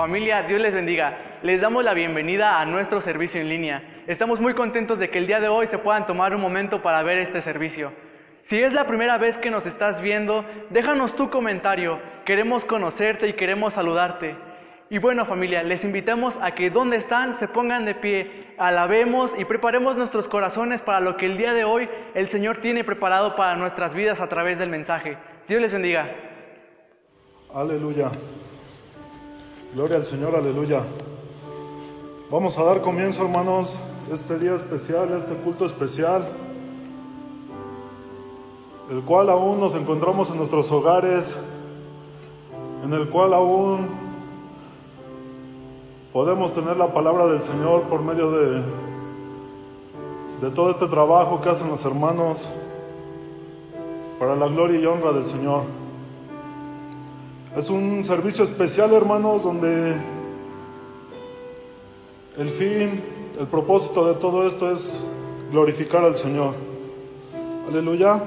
Familia, Dios les bendiga. Les damos la bienvenida a nuestro servicio en línea. Estamos muy contentos de que el día de hoy se puedan tomar un momento para ver este servicio. Si es la primera vez que nos estás viendo, déjanos tu comentario. Queremos conocerte y queremos saludarte. Y bueno, familia, les invitamos a que donde están se pongan de pie, alabemos y preparemos nuestros corazones para lo que el día de hoy el Señor tiene preparado para nuestras vidas a través del mensaje. Dios les bendiga. Aleluya. Gloria al Señor, aleluya. Vamos a dar comienzo, hermanos, este día especial, este culto especial, el cual aún nos encontramos en nuestros hogares, en el cual aún podemos tener la palabra del Señor por medio de todo este trabajo que hacen los hermanos para la gloria y honra del Señor. Es un servicio especial, hermanos, donde el fin, el propósito de todo esto es glorificar al Señor. Aleluya.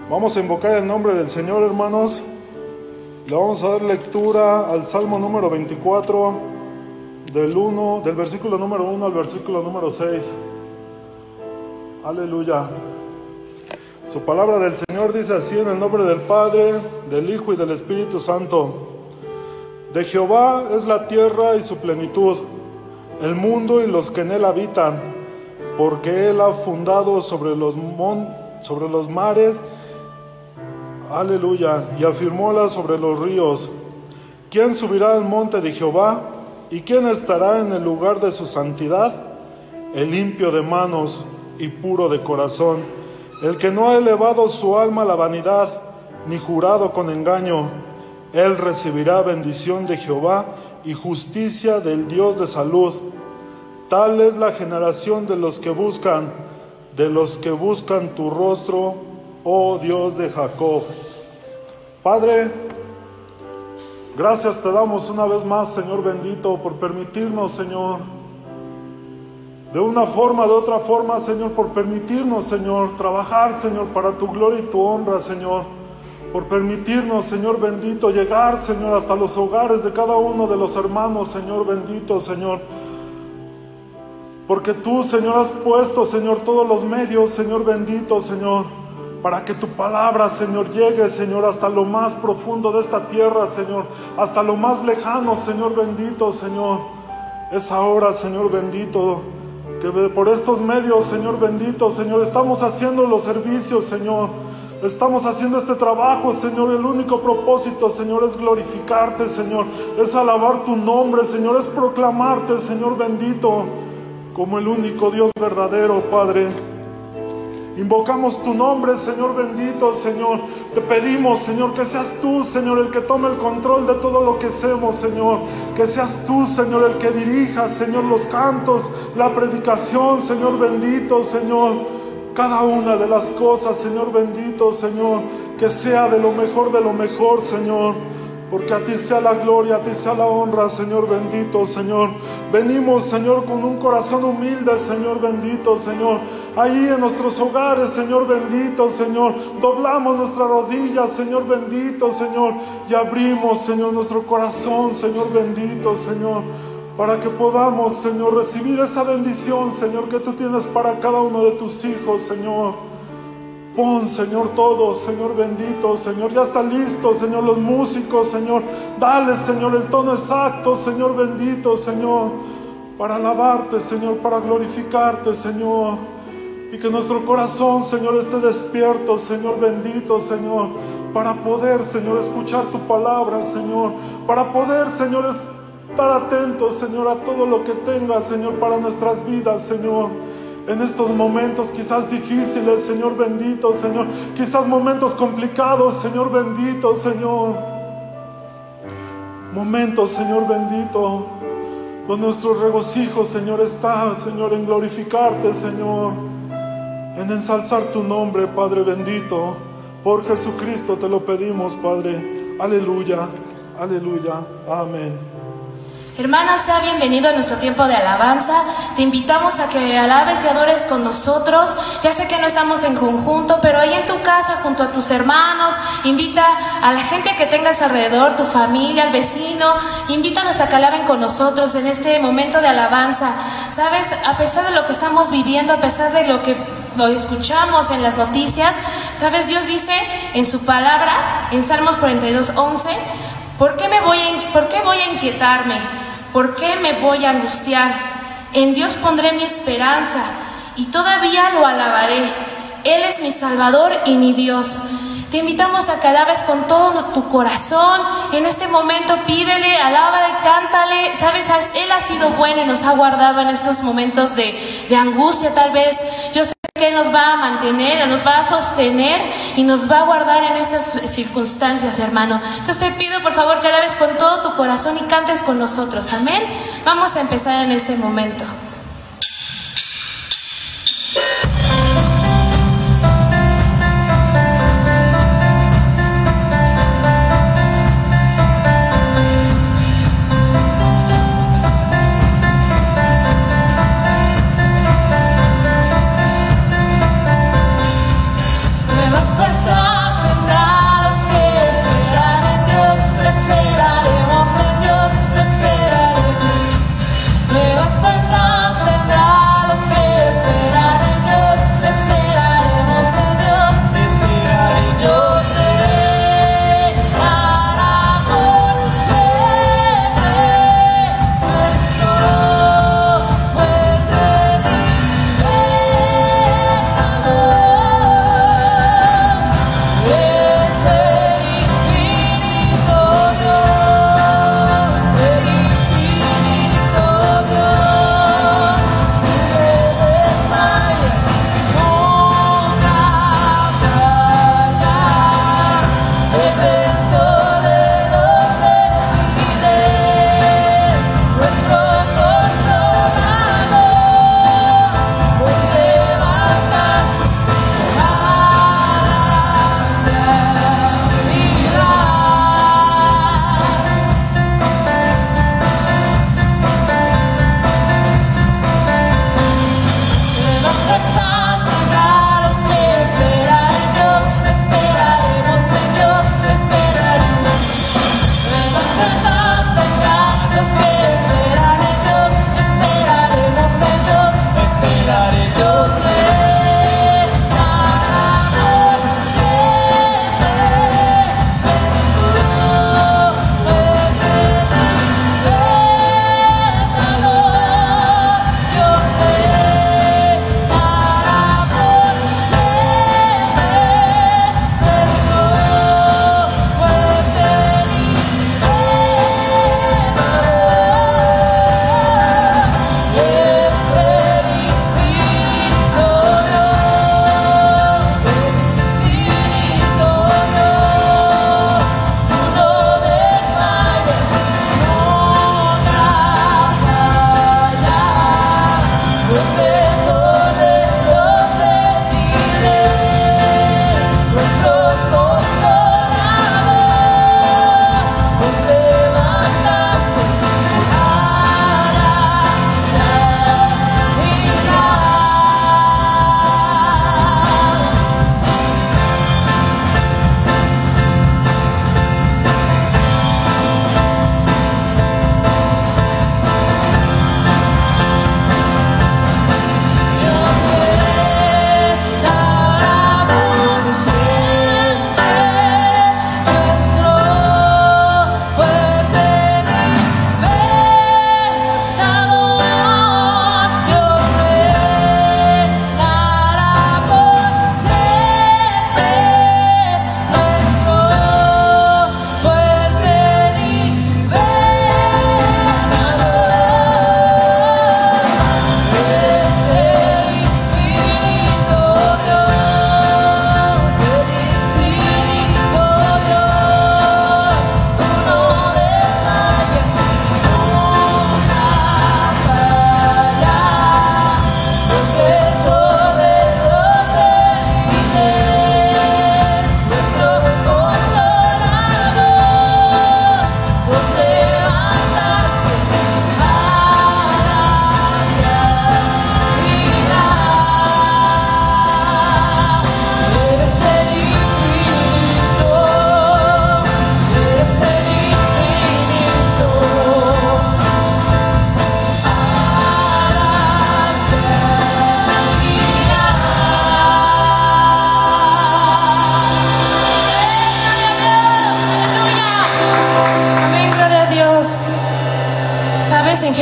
Vamos a invocar el nombre del Señor, hermanos. Le vamos a dar lectura al Salmo número 24, del versículo número 1 al versículo número 6. Aleluya. Su palabra del Señor dice así: en el nombre del Padre, del Hijo y del Espíritu Santo. De Jehová es la tierra y su plenitud, el mundo y los que en él habitan, porque él ha fundado sobre los mares, aleluya, y afirmóla sobre los ríos. ¿Quién subirá al monte de Jehová? ¿Y quién estará en el lugar de su santidad? El limpio de manos y puro de corazón, el que no ha elevado su alma a la vanidad, ni jurado con engaño. Él recibirá bendición de Jehová y justicia del Dios de salud. Tal es la generación de los que buscan tu rostro, oh Dios de Jacob. Padre, gracias te damos una vez más, Señor bendito, por permitirnos, Señor, de una forma, de otra forma, Señor, por permitirnos, Señor, trabajar, Señor, para tu gloria y tu honra, Señor. Por permitirnos, Señor bendito, llegar, Señor, hasta los hogares de cada uno de los hermanos, Señor bendito, Señor. Porque tú, Señor, has puesto, Señor, todos los medios, Señor bendito, Señor, para que tu palabra, Señor, llegue, Señor, hasta lo más profundo de esta tierra, Señor, hasta lo más lejano, Señor bendito, Señor. Es ahora, Señor bendito, que por estos medios, Señor bendito, Señor, estamos haciendo los servicios, Señor. Estamos haciendo este trabajo, Señor. El único propósito, Señor, es glorificarte, Señor. Es alabar tu nombre, Señor. Es proclamarte, Señor bendito, como el único Dios verdadero, Padre. Invocamos tu nombre, Señor bendito, Señor. Te pedimos, Señor, que seas tú, Señor, el que tome el control de todo lo que hacemos, Señor. Que seas tú, Señor, el que dirija, Señor, los cantos, la predicación, Señor bendito, Señor. Cada una de las cosas, Señor bendito, Señor, que sea de lo mejor, Señor. Porque a ti sea la gloria, a ti sea la honra, Señor bendito, Señor. Venimos, Señor, con un corazón humilde, Señor bendito, Señor. Ahí en nuestros hogares, Señor bendito, Señor. Doblamos nuestras rodillas, Señor bendito, Señor. Y abrimos, Señor, nuestro corazón, Señor bendito, Señor. Para que podamos, Señor, recibir esa bendición, Señor, que tú tienes para cada uno de tus hijos, Señor. Pon, Señor, todo, Señor bendito, Señor. Ya está listo, Señor, los músicos, Señor. Dale, Señor, el tono exacto, Señor bendito, Señor. Para alabarte, Señor, para glorificarte, Señor. Y que nuestro corazón, Señor, esté despierto, Señor bendito, Señor. Para poder, Señor, escuchar tu palabra, Señor. Para poder, Señor, estar atentos, Señor, a todo lo que tengas, Señor, para nuestras vidas, Señor. En estos momentos quizás difíciles, Señor bendito, Señor. Quizás momentos complicados, Señor bendito, Señor. Momentos, Señor bendito, donde nuestro regocijo, Señor, está, Señor, en glorificarte, Señor. En ensalzar tu nombre, Padre bendito. Por Jesucristo te lo pedimos, Padre. Aleluya, aleluya, amén. Hermana, sea bienvenido a nuestro tiempo de alabanza. Te invitamos a que alabes y adores con nosotros. Ya sé que no estamos en conjunto, pero ahí en tu casa, junto a tus hermanos, invita a la gente que tengas alrededor, tu familia, al vecino. Invítanos a que alaben con nosotros en este momento de alabanza. Sabes, a pesar de lo que estamos viviendo, a pesar de lo que escuchamos en las noticias, sabes, Dios dice en su palabra, en Salmos 42:11, ¿por qué voy a inquietarme? ¿Por qué me voy a angustiar? En Dios pondré mi esperanza y todavía lo alabaré. Él es mi Salvador y mi Dios. Te invitamos a que alabes con todo tu corazón. En este momento pídele, alábale, cántale. Sabes, Él ha sido bueno y nos ha guardado en estos momentos de angustia tal vez. Yo sé que Él nos va a mantener, nos va a sostener y nos va a guardar en estas circunstancias, hermano. Entonces te pido por favor que alabes con todo tu corazón y cantes con nosotros. Amén. Vamos a empezar en este momento. Esperaremos en Dios, esperaremos. Nuevas fuerzas tendrá los que esperan en Dios,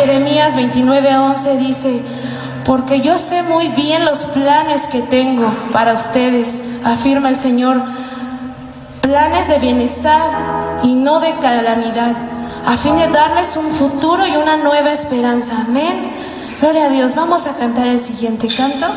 Jeremías 29:11 dice: porque yo sé muy bien los planes que tengo para ustedes, afirma el Señor, planes de bienestar y no de calamidad, a fin de darles un futuro y una nueva esperanza. Amén. Gloria a Dios. Vamos a cantar el siguiente canto.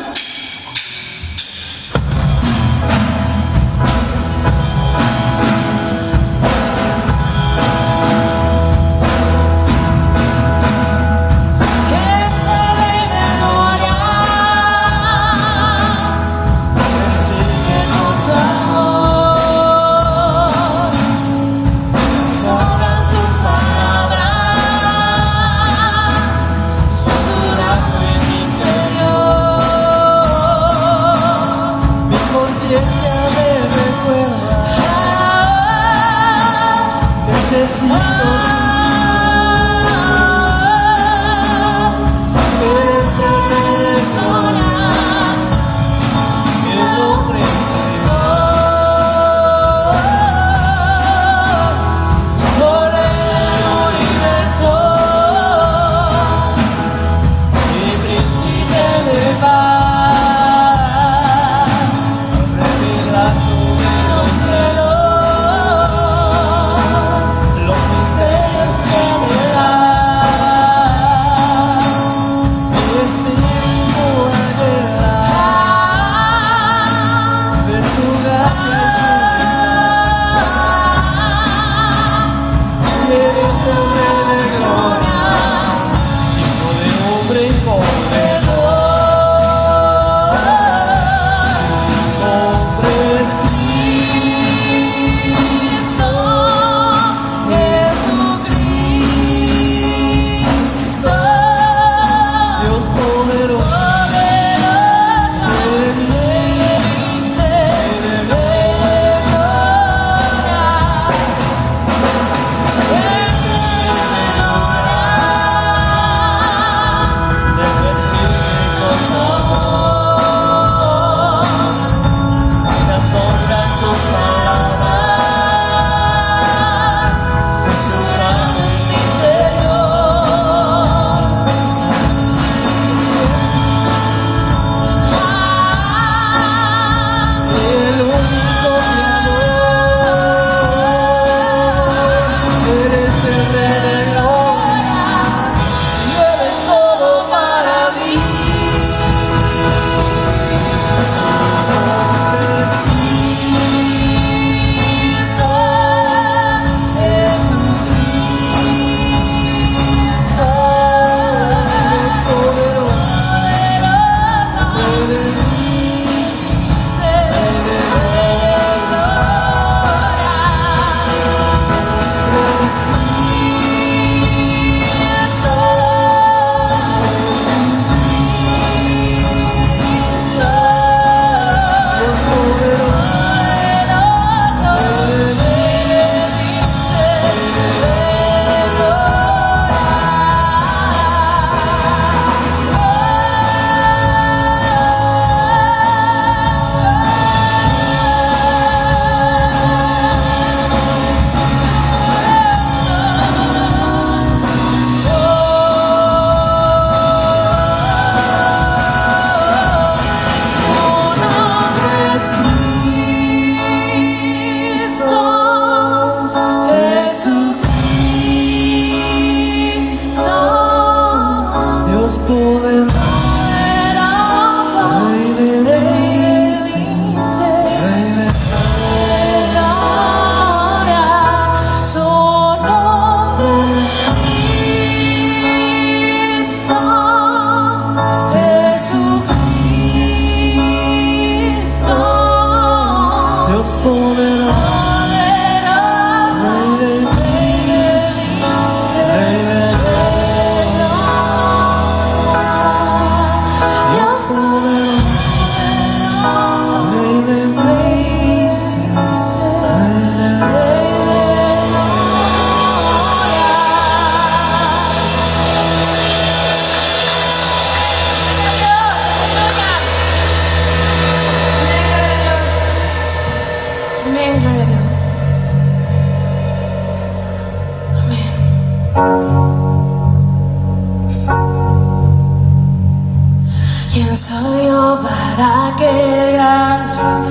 para que el gran rey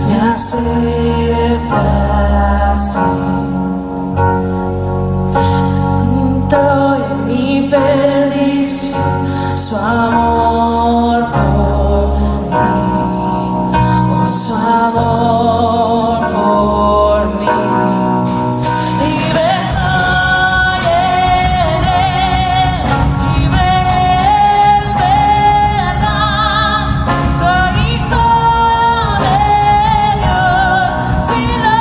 me acepte así. Entró en mi perdición su amor por mí, oh, su amor por mí. Libre soy en él, libre en verdad, soy hijo de Dios, sin lo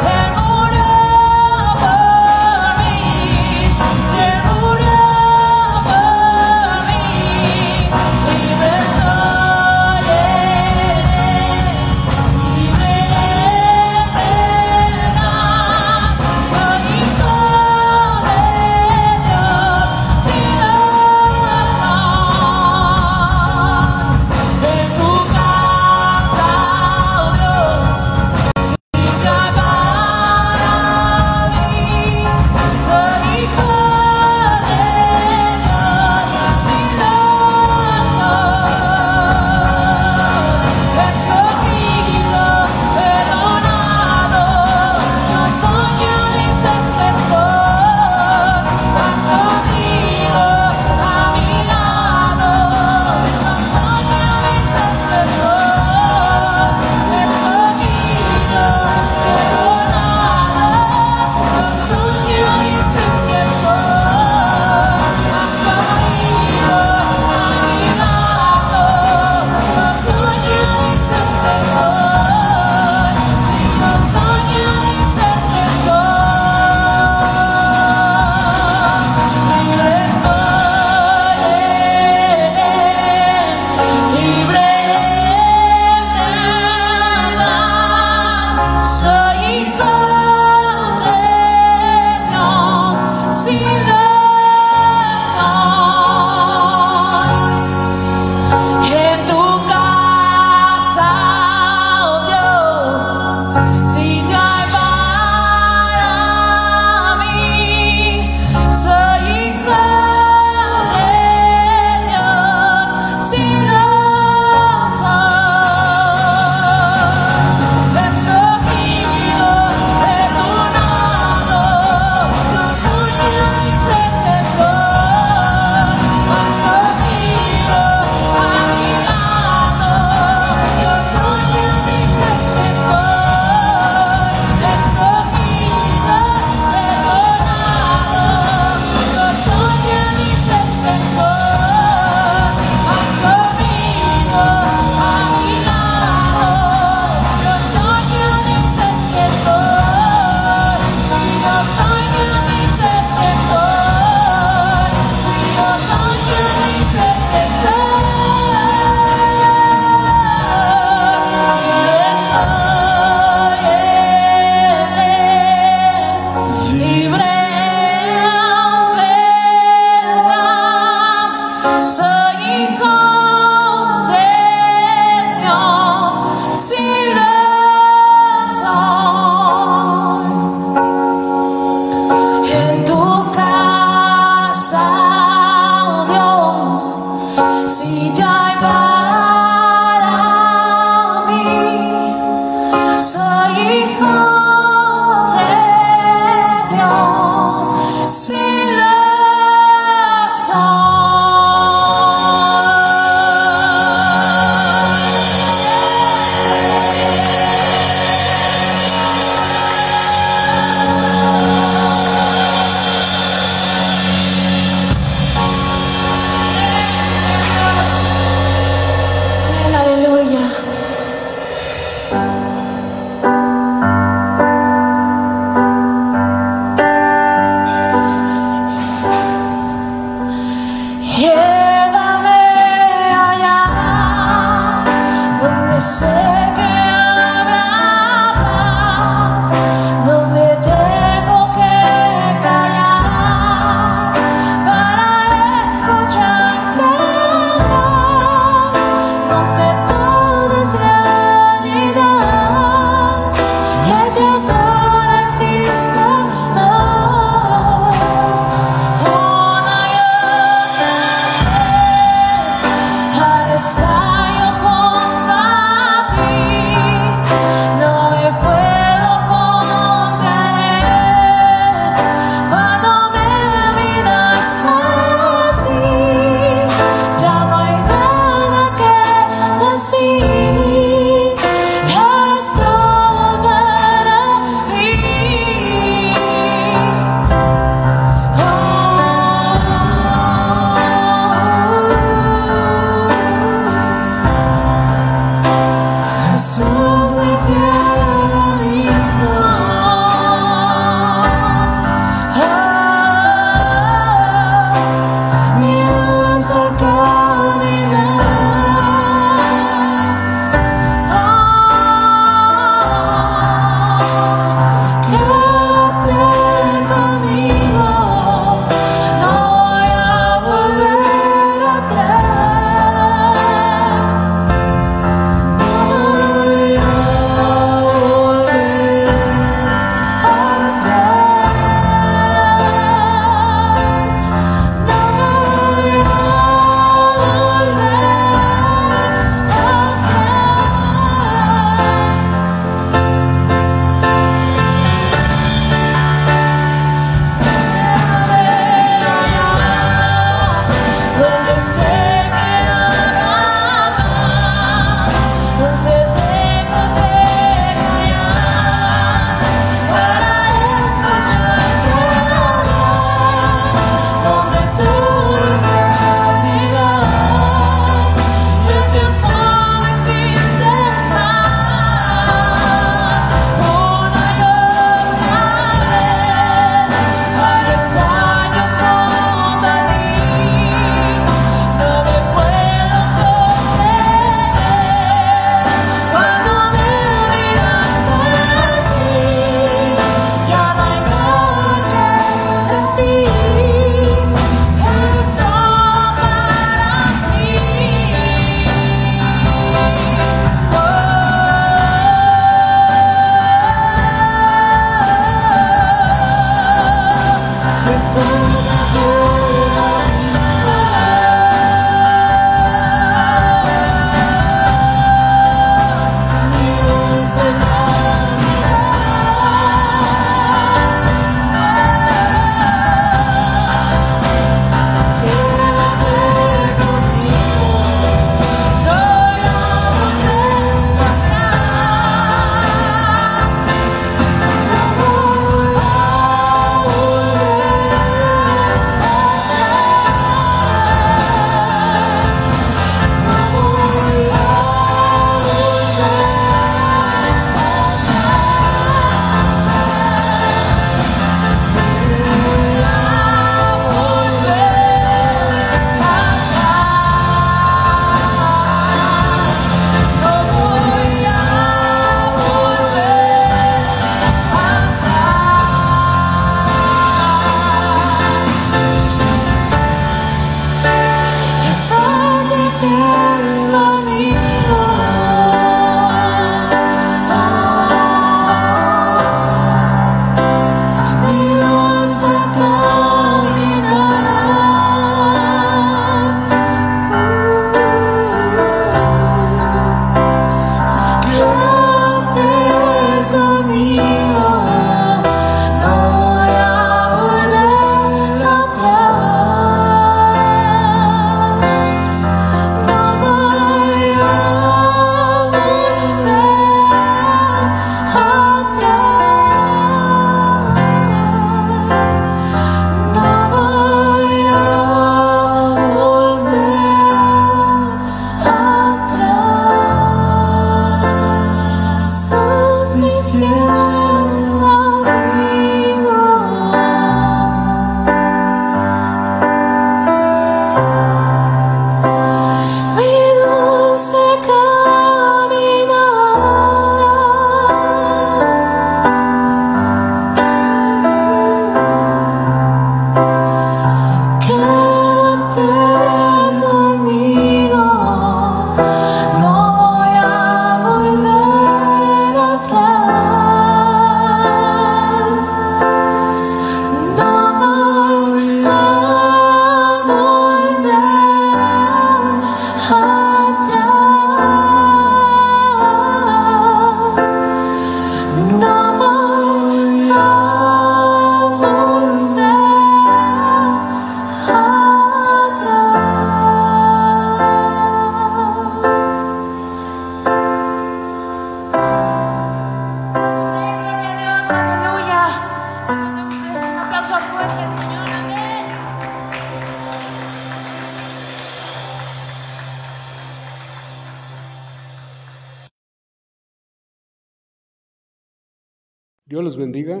Dios los bendiga.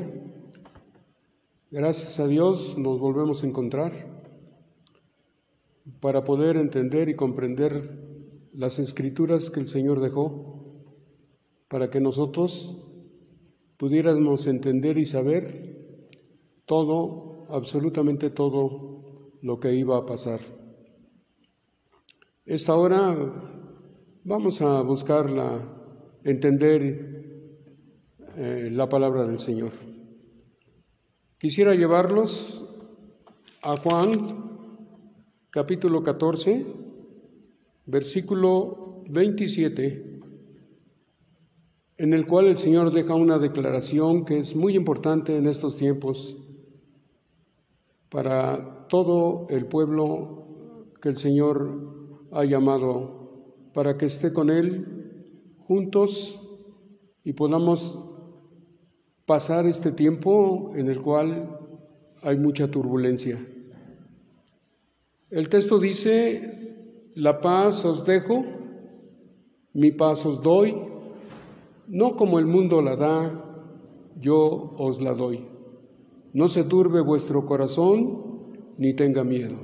Gracias a Dios nos volvemos a encontrar para poder entender y comprender las escrituras que el Señor dejó, para que nosotros pudiéramos entender y saber todo, absolutamente todo lo que iba a pasar. Esta hora vamos a buscar entender la palabra del Señor. Quisiera llevarlos a Juan, capítulo 14, versículo 27, en el cual el Señor deja una declaración que es muy importante en estos tiempos para todo el pueblo que el Señor ha llamado para que esté con Él juntos y podamos pasar este tiempo en el cual hay mucha turbulencia. El texto dice: la paz os dejo, mi paz os doy, no como el mundo la da, yo os la doy. No se turbe vuestro corazón, ni tenga miedo.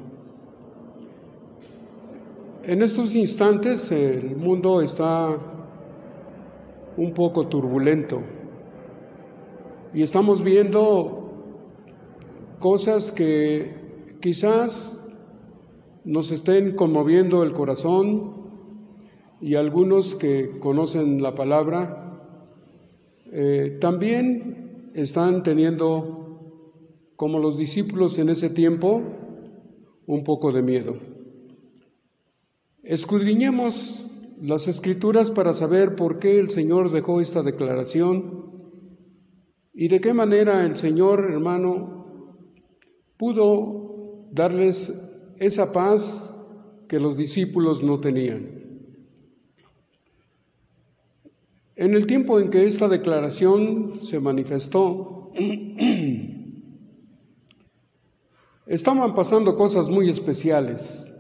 En estos instantes el mundo está un poco turbulento y estamos viendo cosas que quizás nos estén conmoviendo el corazón, y algunos que conocen la palabra también están teniendo como los discípulos en ese tiempo, un poco de miedo. Escudriñemos las Escrituras para saber por qué el Señor dejó esta declaración y de qué manera el Señor, hermano, pudo darles esa paz que los discípulos no tenían. En el tiempo en que esta declaración se manifestó, estaban pasando cosas muy especiales.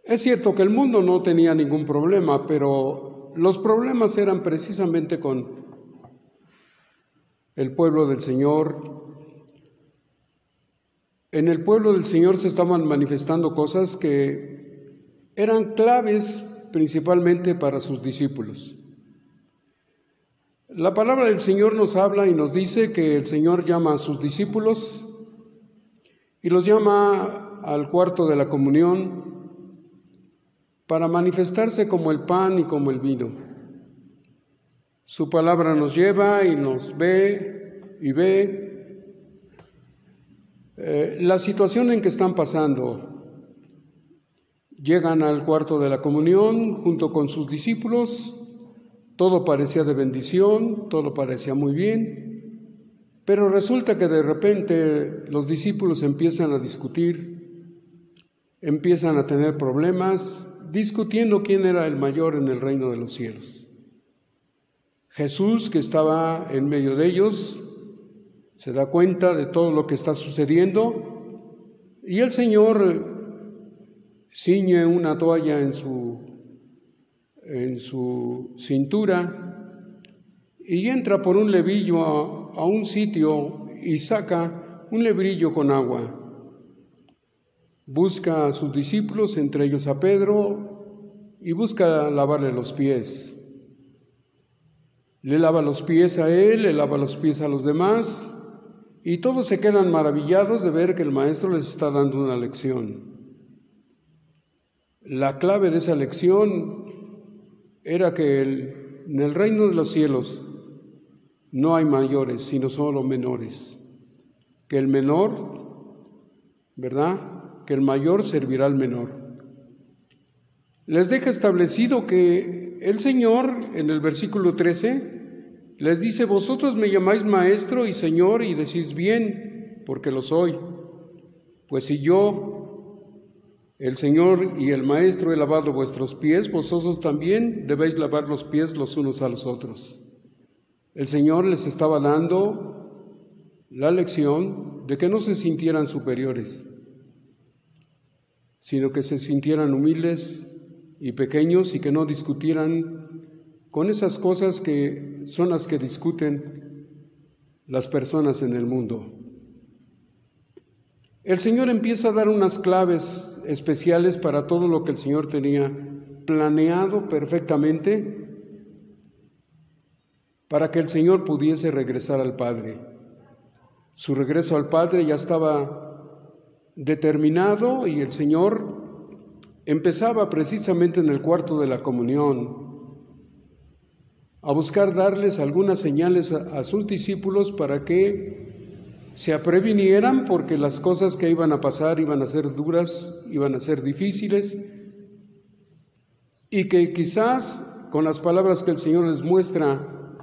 Es cierto que el mundo no tenía ningún problema, pero los problemas eran precisamente con el pueblo del Señor. En el pueblo del Señor se estaban manifestando cosas que eran claves principalmente para sus discípulos. La palabra del Señor nos habla y nos dice que el Señor llama a sus discípulos y los llama al cuarto de la comunión para manifestarse como el pan y como el vino. Su palabra nos lleva y nos ve la situación en que están pasando. Llegan al cuarto de la comunión junto con sus discípulos. Todo parecía de bendición, todo parecía muy bien, pero resulta que de repente los discípulos empiezan a discutir, empiezan a tener problemas, discutiendo quién era el mayor en el reino de los cielos. Jesús, que estaba en medio de ellos, se da cuenta de todo lo que está sucediendo y el Señor ciñe una toalla en su cintura y entra por un levillo a un sitio y saca un lebrillo con agua. Busca a sus discípulos, entre ellos a Pedro, y busca lavarle los pies. Le lava los pies a él, le lava los pies a los demás, y todos se quedan maravillados de ver que el Maestro les está dando una lección. La clave de esa lección era que en el reino de los cielos no hay mayores, sino solo menores. Que el menor, ¿verdad? Que el mayor servirá al menor. Les deja establecido que el Señor, en el versículo 13, les dice: vosotros me llamáis maestro y Señor y decís bien, porque lo soy. Pues si yo, el Señor y el Maestro, he lavado vuestros pies, vosotros también debéis lavar los pies los unos a los otros. El Señor les estaba dando la lección de que no se sintieran superiores, sino que se sintieran humildes y pequeños y que no discutieran con esas cosas que son las que discuten las personas en el mundo. El Señor empieza a dar unas claves especiales para todo lo que el Señor tenía planeado perfectamente para que el Señor pudiese regresar al Padre. Su regreso al Padre ya estaba determinado y el Señor empezaba precisamente en el cuarto de la comunión a buscar darles algunas señales a sus discípulos para que se previnieran, porque las cosas que iban a pasar iban a ser duras, iban a ser difíciles, y que quizás con las palabras que el Señor les muestra,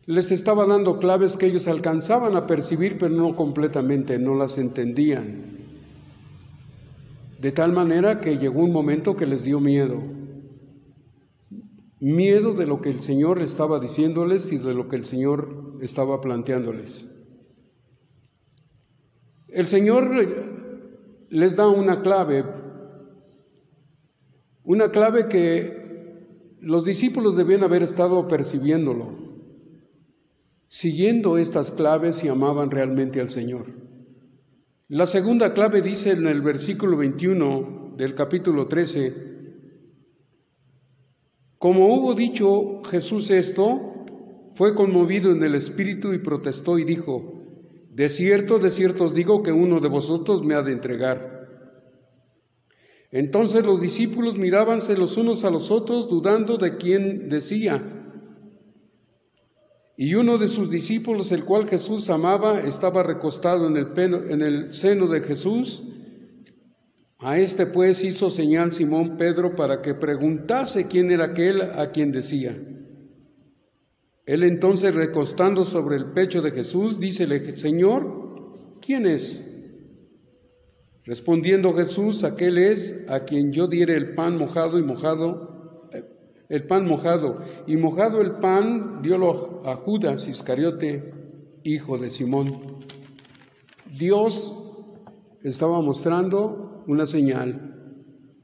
les estaba dando claves que ellos alcanzaban a percibir, pero no completamente, no las entendían. De tal manera que llegó un momento que les dio miedo de lo que el Señor estaba diciéndoles y de lo que el Señor estaba planteándoles. El Señor les da una clave que los discípulos debían haber estado percibiéndolo, siguiendo estas claves y amaban realmente al Señor. La segunda clave dice en el versículo 21 del capítulo 13: como hubo dicho Jesús esto, fue conmovido en el espíritu y protestó y dijo: de cierto os digo que uno de vosotros me ha de entregar. Entonces los discípulos mirábanse los unos a los otros, dudando de quién decía. Y uno de sus discípulos, el cual Jesús amaba, estaba recostado en el seno de Jesús. A este pues hizo señal Simón Pedro para que preguntase quién era aquel a quien decía. Él entonces, recostando sobre el pecho de Jesús, dícele: Señor, ¿quién es? Respondiendo Jesús: aquel es a quien yo diere el pan mojado, el pan diólo a Judas Iscariote, hijo de Simón. Dios estaba mostrando una señal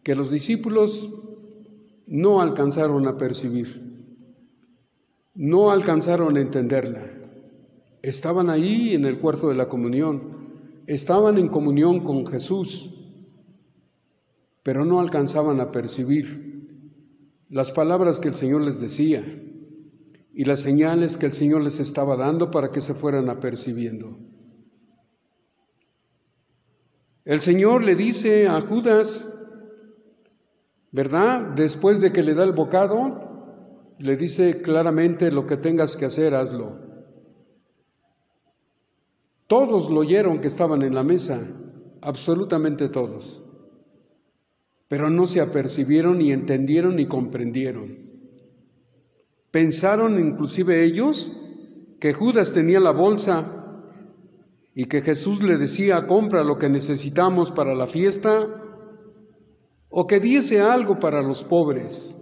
que los discípulos no alcanzaron a percibir, no alcanzaron a entenderla. Estaban ahí en el cuarto de la comunión, estaban en comunión con Jesús, pero no alcanzaban a percibir las palabras que el Señor les decía y las señales que el Señor les estaba dando para que se fueran apercibiendo. El Señor le dice a Judas, ¿verdad? Después de que le da el bocado, le dice claramente: lo que tengas que hacer, hazlo. Todos lo oyeron que estaban en la mesa, absolutamente todos, pero no se apercibieron, ni entendieron, ni comprendieron. Pensaron inclusive ellos que Judas tenía la bolsa y que Jesús le decía: compra lo que necesitamos para la fiesta, o que diese algo para los pobres.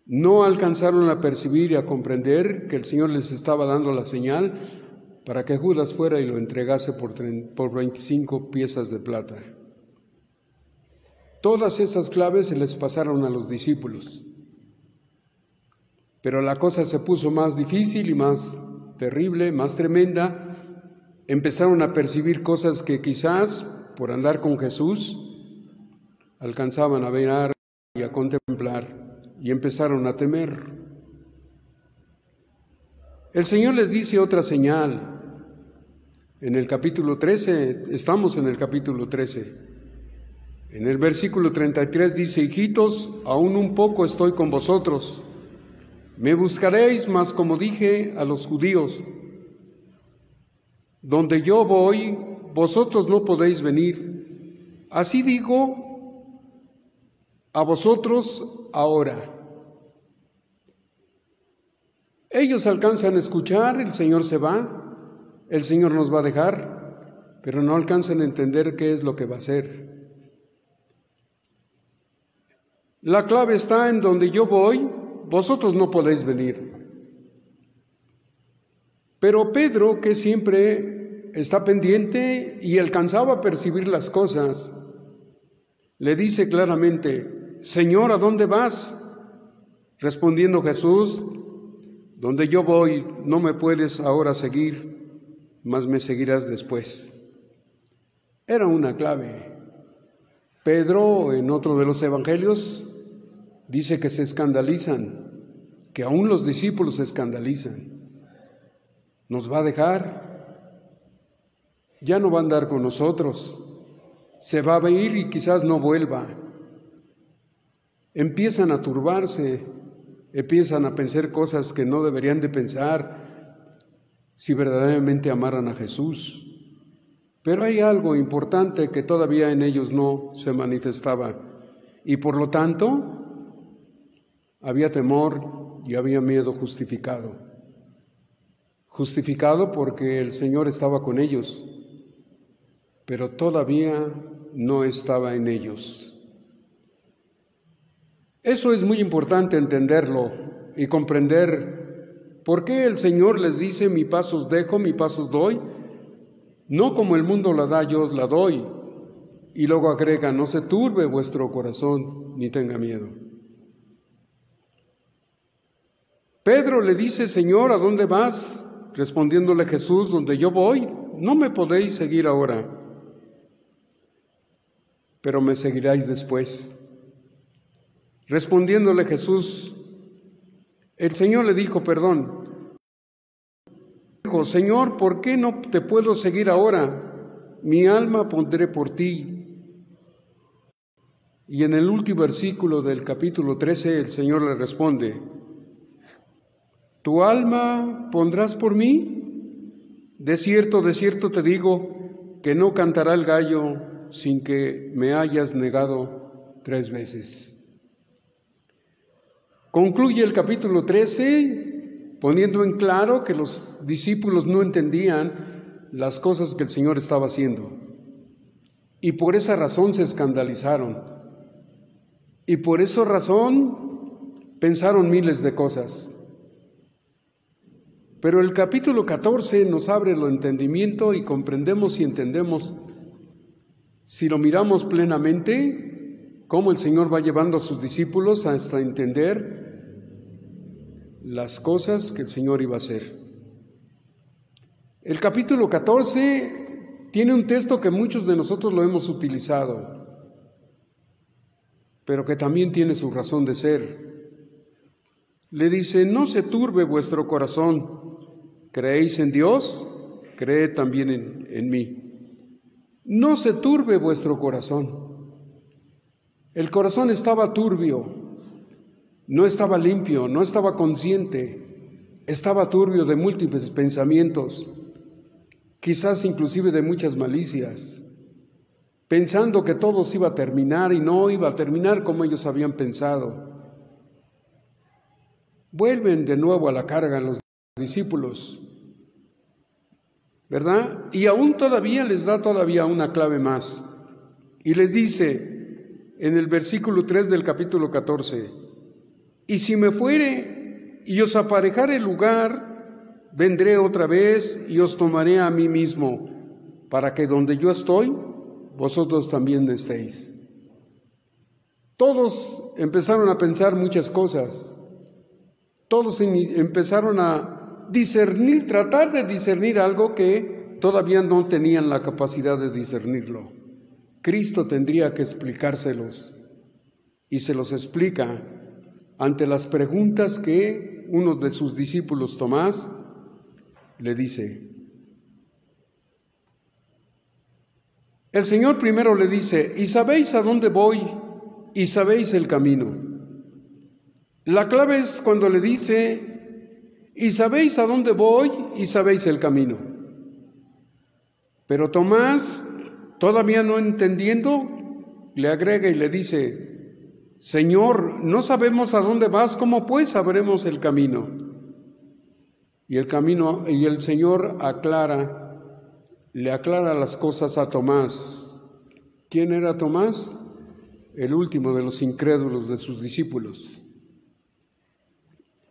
No alcanzaron a percibir y a comprender que el Señor les estaba dando la señal para que Judas fuera y lo entregase por 25 piezas de plata. Todas esas claves se les pasaron a los discípulos, pero la cosa se puso más difícil y más terrible, más tremenda. Empezaron a percibir cosas que quizás por andar con Jesús alcanzaban a ver y a contemplar, y empezaron a temer. El Señor les dice otra señal. En el capítulo 13, estamos en el capítulo 13. En el versículo 33 dice: hijitos, aún un poco estoy con vosotros. Me buscaréis, mas como dije a los judíos, donde yo voy, vosotros no podéis venir. Así digo a vosotros ahora. Ellos alcanzan a escuchar, el Señor se va, el Señor nos va a dejar, pero no alcanzan a entender qué es lo que va a hacer. La clave está en donde yo voy, vosotros no podéis venir. Pero Pedro, que siempre está pendiente y alcanzaba a percibir las cosas, le dice claramente: Señor, ¿a dónde vas? Respondiendo Jesús: donde yo voy, no me puedes ahora seguir, mas me seguirás después. Era una clave. Pedro, en otro de los evangelios, dice que se escandalizan, que aún los discípulos se escandalizan. ¿Nos va a dejar? Ya no va a andar con nosotros. Se va a ir y quizás no vuelva. Empiezan a turbarse, empiezan a pensar cosas que no deberían de pensar si verdaderamente amaran a Jesús. Pero hay algo importante que todavía en ellos no se manifestaba, y por lo tanto había temor y había miedo justificado. Justificado porque el Señor estaba con ellos, pero todavía no estaba en ellos. Eso es muy importante entenderlo y comprender por qué el Señor les dice: mi paz os dejo, mi paz os doy. No como el mundo la da, yo os la doy. Y luego agrega: no se turbe vuestro corazón, ni tenga miedo. Pedro le dice: Señor, ¿a dónde vas? Respondiéndole Jesús: donde yo voy, no me podéis seguir ahora, pero me seguiráis después. Respondiéndole Jesús, el Señor le dijo: Dijo: Señor, ¿por qué no te puedo seguir ahora? Mi alma pondré por ti. Y en el último versículo del capítulo 13, el Señor le responde: ¿Tu alma pondrás por mí? De cierto te digo, que no cantará el gallo sin que me hayas negado 3 veces. Concluye el capítulo 13 poniendo en claro que los discípulos no entendían las cosas que el Señor estaba haciendo. Y por esa razón se escandalizaron. Y por esa razón pensaron miles de cosas. Pero el capítulo 14 nos abre el entendimiento y comprendemos y entendemos, si lo miramos plenamente, cómo el Señor va llevando a sus discípulos hasta entender las cosas que el Señor iba a hacer. El capítulo 14 tiene un texto que muchos de nosotros lo hemos utilizado, pero que también tiene su razón de ser. Le dice: no se turbe vuestro corazón. ¿Creéis en Dios? Creed también en mí. No se turbe vuestro corazón. El corazón estaba turbio, no estaba limpio, no estaba consciente, estaba turbio de múltiples pensamientos, quizás inclusive de muchas malicias, pensando que todo se iba a terminar y no iba a terminar como ellos habían pensado. Vuelven de nuevo a la carga los discípulos, ¿verdad? Y aún todavía les da una clave más. Y les dice en el versículo 3 del capítulo 14: y si me fuere y os aparejare el lugar, vendré otra vez y os tomaré a mí mismo, para que donde yo estoy, vosotros también estéis. Todos empezaron a pensar muchas cosas. Todos empezaron a discernir, tratar de discernir algo que todavía no tenían la capacidad de discernirlo. Cristo tendría que explicárselos, y se los explica ante las preguntas que uno de sus discípulos, Tomás, le dice. El Señor primero le dice: ¿y sabéis a dónde voy? ¿Y sabéis el camino? La clave es cuando le dice: ¿y sabéis a dónde voy? ¿Y sabéis el camino? Pero Tomás, todavía no entendiendo, le agrega y le dice: Señor, no sabemos a dónde vas, ¿cómo pues sabremos el camino? Y el Señor le aclara las cosas a Tomás. ¿Quién era Tomás? El último de los incrédulos de sus discípulos.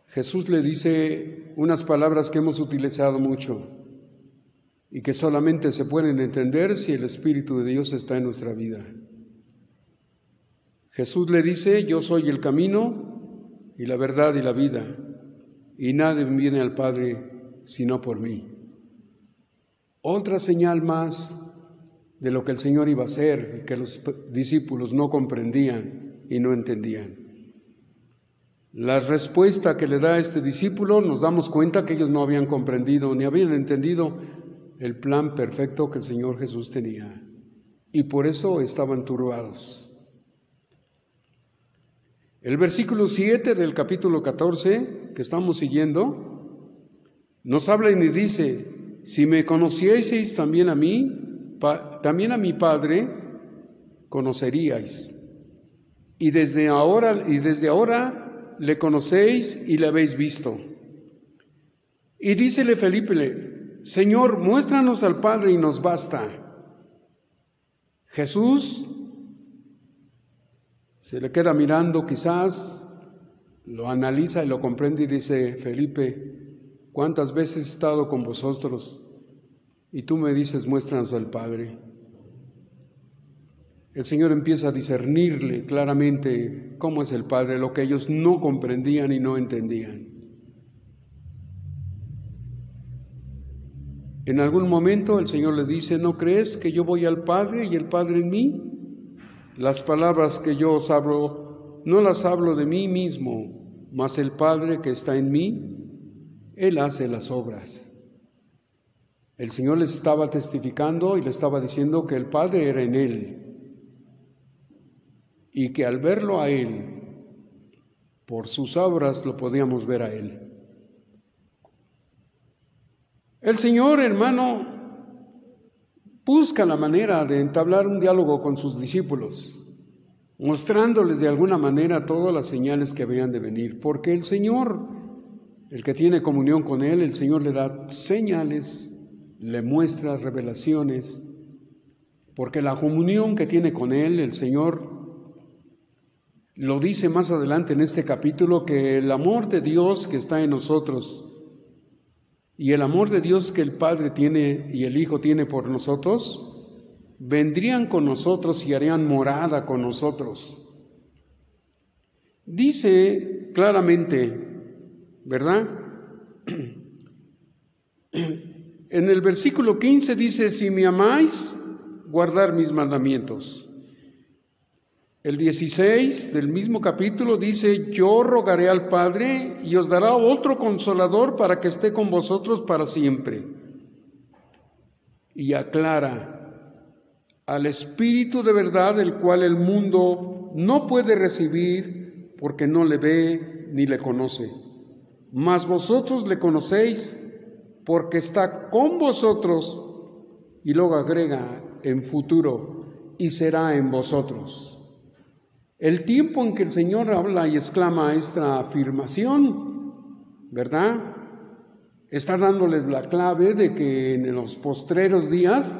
Jesús le dice unas palabras que hemos utilizado mucho y que solamente se pueden entender si el Espíritu de Dios está en nuestra vida. Jesús le dice: yo soy el camino y la verdad y la vida, y nadie viene al Padre sino por mí. Otra señal más de lo que el Señor iba a hacer y que los discípulos no comprendían y no entendían. La respuesta que le da a este discípulo, nos damos cuenta que ellos no habían comprendido ni habían entendido el plan perfecto que el Señor Jesús tenía, y por eso estaban turbados. El versículo 7 del capítulo 14 que estamos siguiendo nos habla y nos dice: si me conocieseis también a mí, también a mi Padre conoceríais, y desde ahora le conocéis y le habéis visto. Y dícele Felipe: Señor, muéstranos al Padre y nos basta. Jesús se le queda mirando, quizás lo analiza y lo comprende y dice: Felipe, ¿cuántas veces he estado con vosotros y tú me dices, muéstranos al Padre? El Señor empieza a discernirle claramente cómo es el Padre, lo que ellos no comprendían y no entendían. En algún momento el Señor le dice: ¿no crees que yo voy al Padre y el Padre en mí? Las palabras que yo os hablo, no las hablo de mí mismo, mas el Padre que está en mí, Él hace las obras. El Señor les estaba testificando y le estaba diciendo que el Padre era en Él, y que al verlo a Él, por sus obras lo podíamos ver a Él. El Señor, hermano, busca la manera de entablar un diálogo con sus discípulos, mostrándoles de alguna manera todas las señales que habrían de venir, porque el Señor, el que tiene comunión con Él, el Señor le da señales, le muestra revelaciones, porque la comunión que tiene con Él, el Señor lo dice más adelante en este capítulo, que el amor de Dios que está en nosotros y el amor de Dios que el Padre tiene y el Hijo tiene por nosotros, vendrían con nosotros y harían morada con nosotros. Dice claramente, ¿verdad? En el versículo 15 dice, si me amáis, guardar mis mandamientos. El 16 del mismo capítulo dice, yo rogaré al Padre y os dará otro consolador para que esté con vosotros para siempre. Y aclara, al Espíritu de verdad, el cual el mundo no puede recibir porque no le ve ni le conoce. Mas vosotros le conocéis porque está con vosotros, y luego agrega en futuro, y será en vosotros. El tiempo en que el Señor habla y exclama esta afirmación, ¿verdad? Está dándoles la clave de que en los postreros días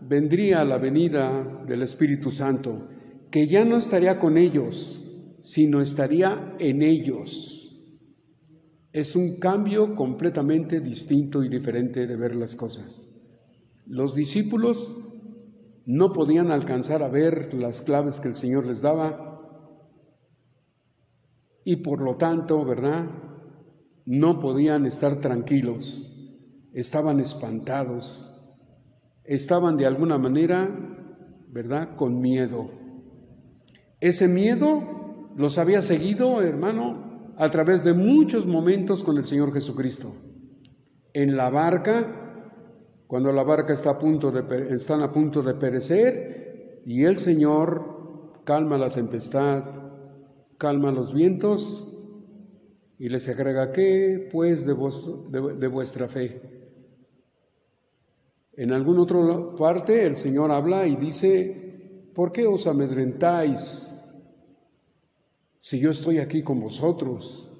vendría la venida del Espíritu Santo, que ya no estaría con ellos, sino estaría en ellos. Es un cambio completamente distinto y diferente de ver las cosas. Los discípulos no podían alcanzar a ver las claves que el Señor les daba, y por lo tanto, ¿verdad?, no podían estar tranquilos, estaban espantados, estaban de alguna manera, ¿verdad?, con miedo. Ese miedo los había seguido, hermano, a través de muchos momentos con el Señor Jesucristo. En la barca, cuando la barca están a punto de perecer, y el Señor calma la tempestad, calma los vientos y les agrega, ¿qué pues de vuestra fe? En alguna otra parte el Señor habla y dice, ¿por qué os amedrentáis si yo estoy aquí con vosotros?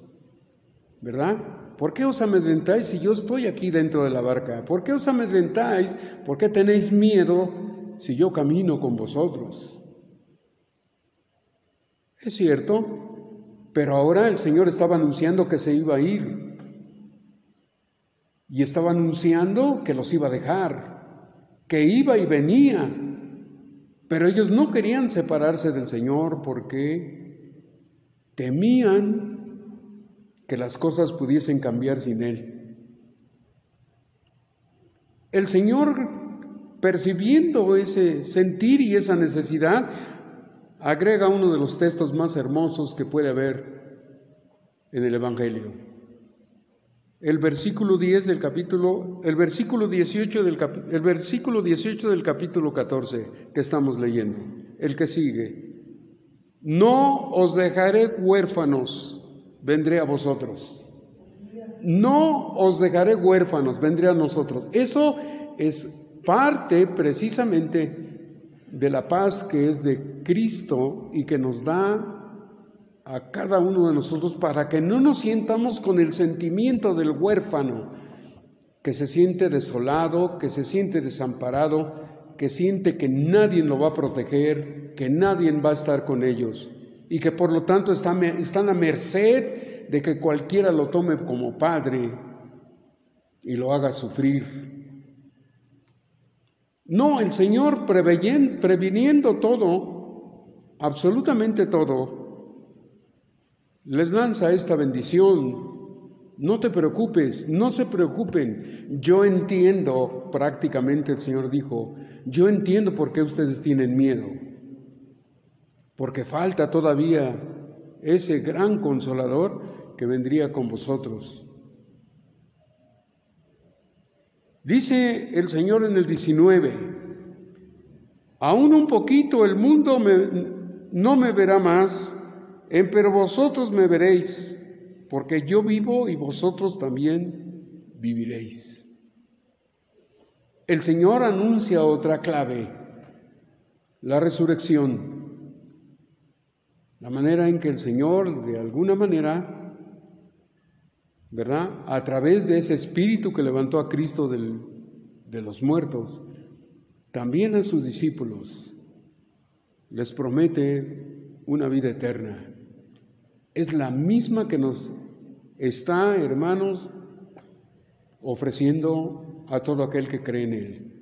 ¿Verdad? ¿Por qué os amedrentáis si yo estoy aquí dentro de la barca? ¿Por qué os amedrentáis? ¿Por qué tenéis miedo si yo camino con vosotros? Es cierto, pero ahora el Señor estaba anunciando que se iba a ir y estaba anunciando que los iba a dejar, que iba y venía, pero ellos no querían separarse del Señor porque temían que las cosas pudiesen cambiar sin Él. El Señor, percibiendo ese sentir y esa necesidad, agrega uno de los textos más hermosos que puede haber en el Evangelio. El versículo 18 del capítulo 14 que estamos leyendo, el que sigue. No os dejaré huérfanos, vendré a vosotros. No os dejaré huérfanos, vendré a nosotros. Eso es parte precisamente de la paz que es de Cristo y que nos da a cada uno de nosotros para que no nos sientamos con el sentimiento del huérfano, que se siente desolado, que se siente desamparado, que siente que nadie lo va a proteger, que nadie va a estar con ellos y que por lo tanto están a merced de que cualquiera lo tome como padre y lo haga sufrir. No, el Señor previniendo todo, absolutamente todo, les lanza esta bendición. No te preocupes, no se preocupen. Yo entiendo, prácticamente el Señor dijo, yo entiendo por qué ustedes tienen miedo, porque falta todavía ese gran consolador que vendría con vosotros. Dice el Señor en el 19, aún un poquito el mundo no me verá más, pero vosotros me veréis, porque yo vivo y vosotros también viviréis. el Señor anuncia otra clave, la resurrección. La manera en que el Señor, de alguna manera, ¿verdad?, a través de ese Espíritu que levantó a Cristo de los muertos, también a sus discípulos les promete una vida eterna. Es la misma que nos está, hermanos, ofreciendo a todo aquel que cree en Él.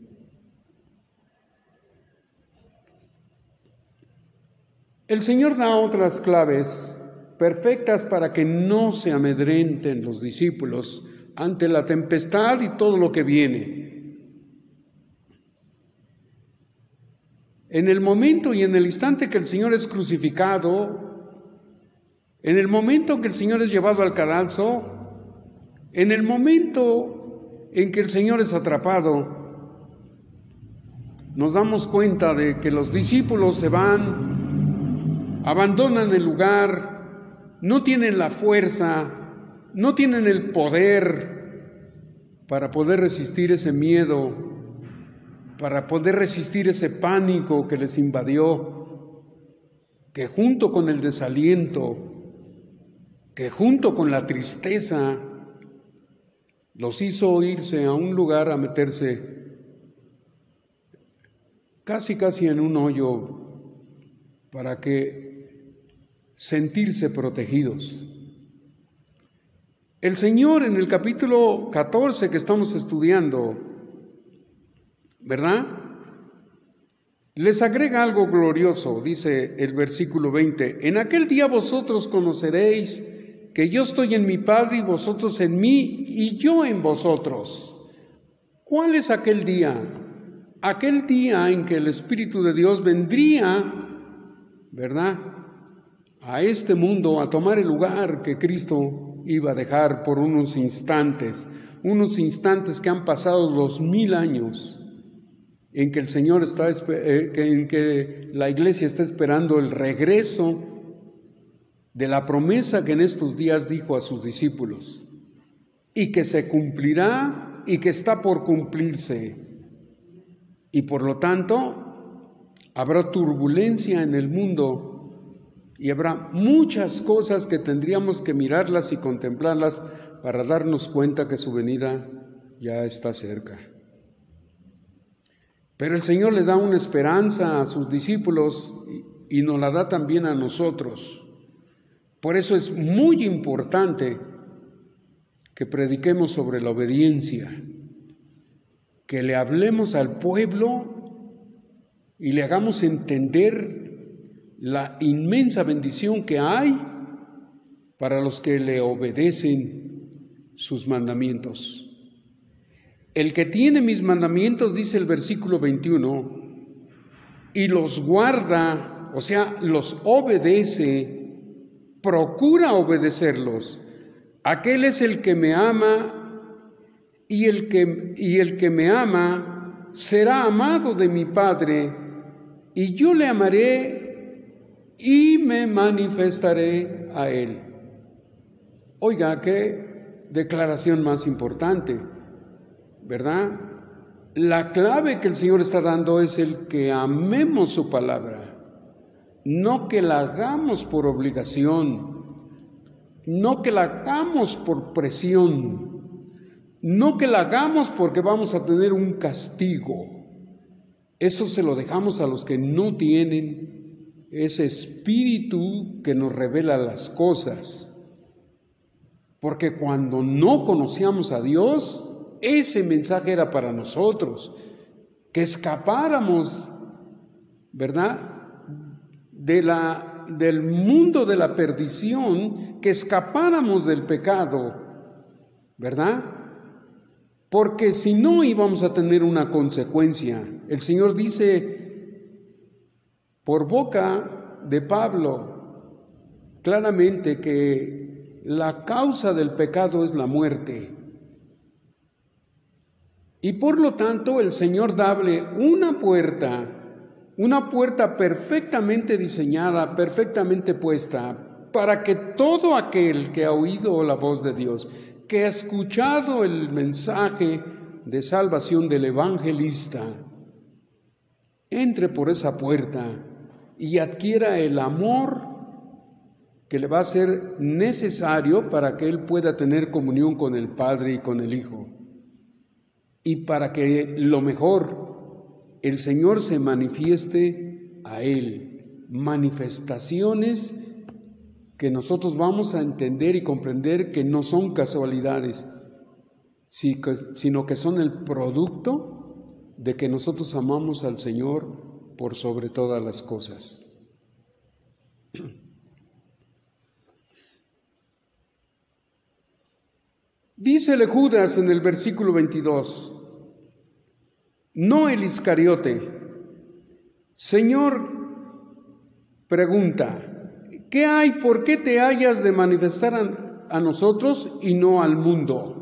El Señor da otras claves perfectas para que no se amedrenten los discípulos ante la tempestad y todo lo que viene. En el momento y en el instante que el Señor es crucificado, en el momento que el Señor es llevado al cadalso, en el momento en que el Señor es atrapado, nos damos cuenta de que los discípulos se van, abandonan el lugar, no tienen la fuerza, no tienen el poder para poder resistir ese miedo, para poder resistir ese pánico que les invadió, que junto con el desaliento, que junto con la tristeza, los hizo irse a un lugar a meterse casi en un hoyo para que sentirse protegidos. El Señor en el capítulo 14 que estamos estudiando, ¿verdad?, les agrega algo glorioso. Dice el versículo 20: en aquel día vosotros conoceréis que yo estoy en mi Padre y vosotros en mí y yo en vosotros. ¿Cuál es aquel día? Aquel día en que el Espíritu de Dios vendría, ¿verdad?, a este mundo a tomar el lugar que Cristo iba a dejar por unos instantes que han pasado 2000 años, en que el Señor está, en que la iglesia está esperando el regreso de la promesa que en estos días dijo a sus discípulos, y que se cumplirá y que está por cumplirse. Y por lo tanto, habrá turbulencia en el mundo y habrá muchas cosas que tendríamos que mirarlas y contemplarlas para darnos cuenta que su venida ya está cerca. Pero el Señor le da una esperanza a sus discípulos y nos la da también a nosotros. Por eso es muy importante que prediquemos sobre la obediencia, que le hablemos al pueblo y le hagamos entender la inmensa bendición que hay para los que le obedecen sus mandamientos. El que tiene mis mandamientos, dice el versículo 21, y los guarda, o sea, los obedece, procura obedecerlos. Aquel es el que me ama, y el que me ama será amado de mi Padre, y yo le amaré y me manifestaré a él. Oiga, qué declaración más importante, ¿verdad? La clave que el Señor está dando es el que amemos su palabra, no que la hagamos por obligación, no que la hagamos por presión, no que la hagamos porque vamos a tener un castigo. Eso se lo dejamos a los que no tienen ese espíritu que nos revela las cosas. Porque cuando no conocíamos a Dios, ese mensaje era para nosotros, que escapáramos, ¿verdad?, del mundo de la perdición, que escapáramos del pecado, ¿verdad? Porque si no íbamos a tener una consecuencia. El Señor dice por boca de Pablo claramente que la causa del pecado es la muerte. Y por lo tanto el Señor dable una puerta perfectamente diseñada, perfectamente puesta, para que todo aquel que ha oído la voz de Dios, que ha escuchado el mensaje de salvación del evangelista entre por esa puerta y adquiera el amor que le va a ser necesario para que él pueda tener comunión con el Padre y con el Hijo. Y para que lo mejor, el Señor se manifieste a él. Manifestaciones que nosotros vamos a entender y comprender que no son casualidades, sino que son el producto de que nosotros amamos al Señor por sobre todas las cosas. Dícele Judas en el versículo 22, no el Iscariote. Señor, pregunta, ¿qué hay? ¿Por qué te hayas de manifestar a nosotros y no al mundo?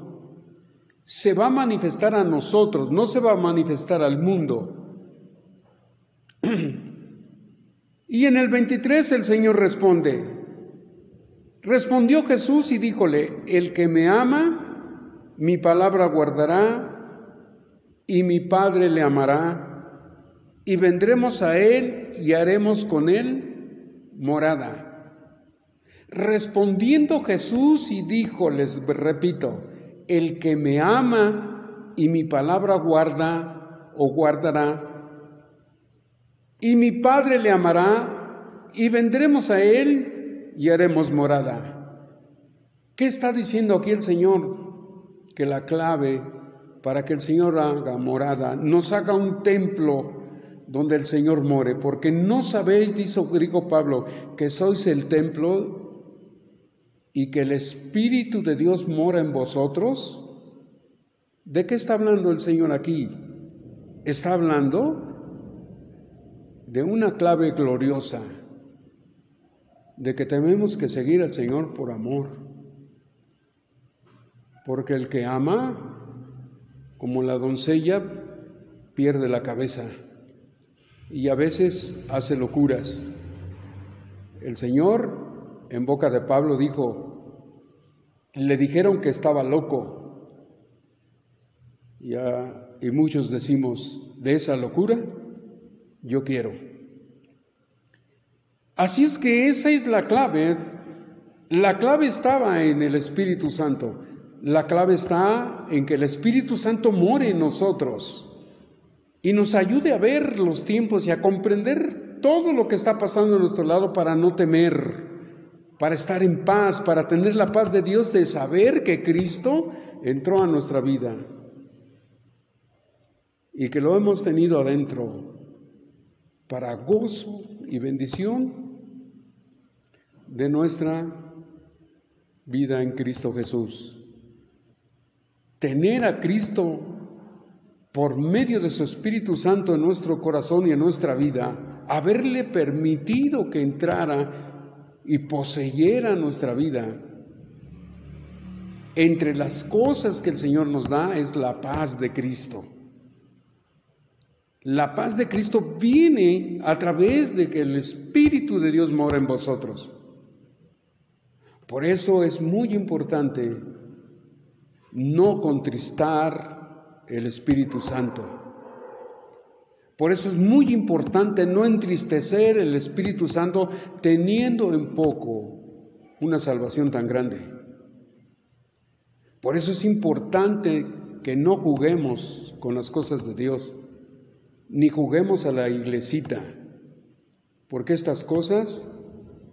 Se va a manifestar a nosotros, no se va a manifestar al mundo. Y en el 23 el Señor responde, respondió Jesús y díjole, el que me ama, mi palabra guardará, y mi Padre le amará, y vendremos a él y haremos con él morada. Respondiendo Jesús y dijo, les repito, el que me ama y mi palabra guarda o guardará, y mi Padre le amará, y vendremos a él y haremos morada. ¿Qué está diciendo aquí el Señor? Que la clave para que el Señor haga morada, nos haga un templo donde el Señor more, porque no sabéis, dijo Pablo, que sois el templo y que el Espíritu de Dios mora en vosotros. ¿De qué está hablando el Señor aquí? Está hablando de una clave gloriosa, de que tenemos que seguir al Señor por amor. Porque el que ama, como la doncella, pierde la cabeza y a veces hace locuras. El Señor, en boca de Pablo, dijo, le dijeron que estaba loco. Y muchos decimos, de esa locura, yo quiero. Así es que esa es la clave. La clave estaba en el Espíritu Santo. La clave está en que el Espíritu Santo more en nosotros y nos ayude a ver los tiempos y a comprender todo lo que está pasando a nuestro lado para no temer, para estar en paz, para tener la paz de Dios de saber que Cristo entró a nuestra vida y que lo hemos tenido adentro para gozo y bendición de nuestra vida en Cristo Jesús. Tener a Cristo por medio de su Espíritu Santo en nuestro corazón y en nuestra vida, haberle permitido que entrara y poseyera nuestra vida. Entre las cosas que el Señor nos da es la paz de Cristo. La paz de Cristo viene a través de que el Espíritu de Dios mora en vosotros. Por eso es muy importante no contristar el Espíritu Santo. Por eso es muy importante no entristecer el Espíritu Santo teniendo en poco una salvación tan grande. Por eso es importante que no juguemos con las cosas de Dios, ni juguemos a la iglesita, porque estas cosas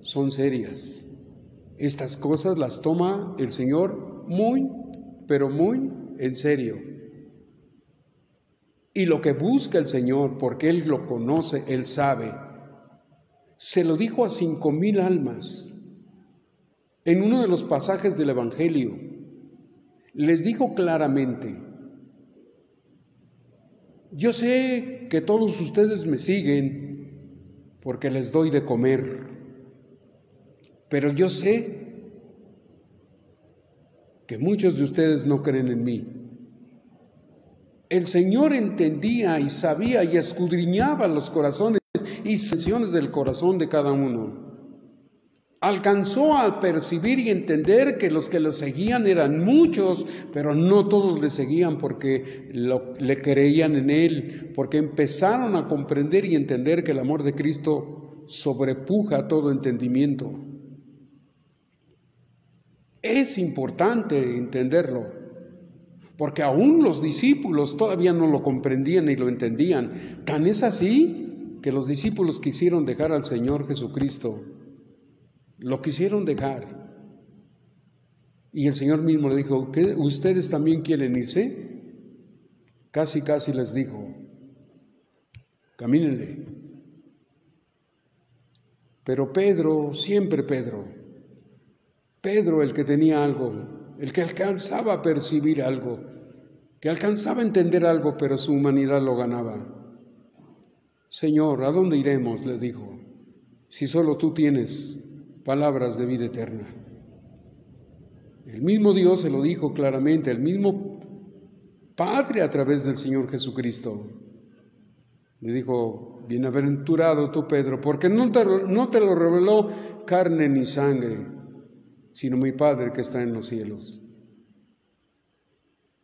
son serias. Estas cosas las toma el Señor muy, pero muy en serio. Y lo que busca el Señor, porque Él lo conoce, Él sabe, se lo dijo a 5,000 almas. En uno de los pasajes del Evangelio, les dijo claramente, yo sé que todos ustedes me siguen porque les doy de comer, pero yo sé que muchos de ustedes no creen en mí. El Señor entendía y sabía y escudriñaba los corazones y intenciones del corazón de cada uno. Alcanzó a percibir y entender que los que lo seguían eran muchos, pero no todos le seguían porque le creían en él, porque empezaron a comprender y entender que el amor de Cristo sobrepuja todo entendimiento. Es importante entenderlo, porque aún los discípulos todavía no lo comprendían ni lo entendían. Tan es así que los discípulos quisieron dejar al Señor Jesucristo. Lo quisieron dejar. Y el Señor mismo le dijo, ¿qué, ustedes también quieren irse? Casi les dijo, camínenle. Pero Pedro, siempre Pedro, el que tenía algo, el que alcanzaba a percibir algo, que alcanzaba a entender algo, pero su humanidad lo ganaba. Señor, ¿a dónde iremos?, le dijo, si solo tú tienes palabras de vida eterna. El mismo Dios se lo dijo claramente, el mismo Padre a través del Señor Jesucristo. Le dijo, bienaventurado tú, Pedro, porque no te lo reveló carne ni sangre, sino mi Padre que está en los cielos.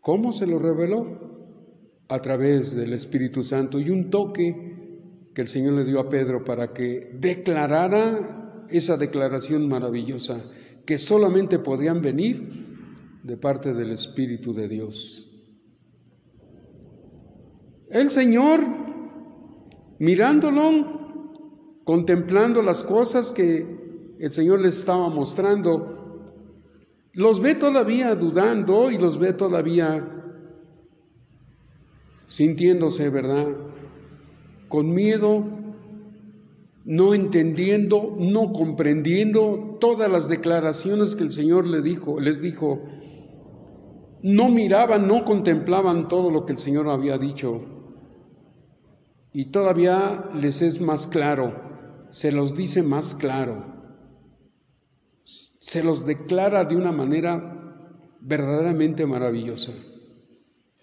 ¿Cómo se lo reveló? A través del Espíritu Santo y un toque que el Señor le dio a Pedro para que declarara esa declaración maravillosa que solamente podían venir de parte del Espíritu de Dios. El Señor, mirándolo, contemplando las cosas que el Señor les estaba mostrando, los ve todavía dudando y los ve todavía sintiéndose, ¿verdad?, con miedo, no entendiendo, no comprendiendo todas las declaraciones que el Señor les dijo. No miraban, no contemplaban todo lo que el Señor había dicho. Y todavía les es más claro, se los dice más claro. Se los declara de una manera verdaderamente maravillosa.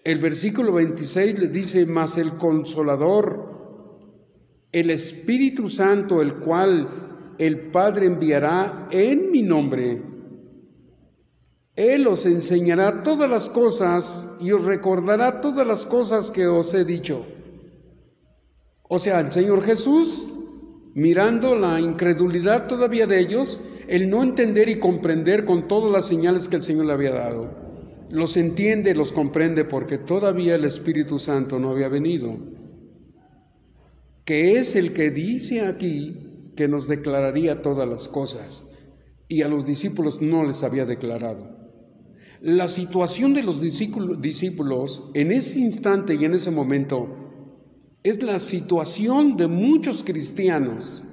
El versículo 26 le dice, mas el Consolador, el Espíritu Santo, el cual el Padre enviará en mi nombre, Él os enseñará todas las cosas y os recordará todas las cosas que os he dicho. O sea, el Señor Jesús, mirando la incredulidad todavía de ellos, el no entender y comprender con todas las señales que el Señor le había dado, los entiende, los comprende porque todavía el Espíritu Santo no había venido, que es el que dice aquí que nos declararía todas las cosas, y a los discípulos no les había declarado. La situación de los discípulos en ese instante y en ese momento es la situación de muchos cristianos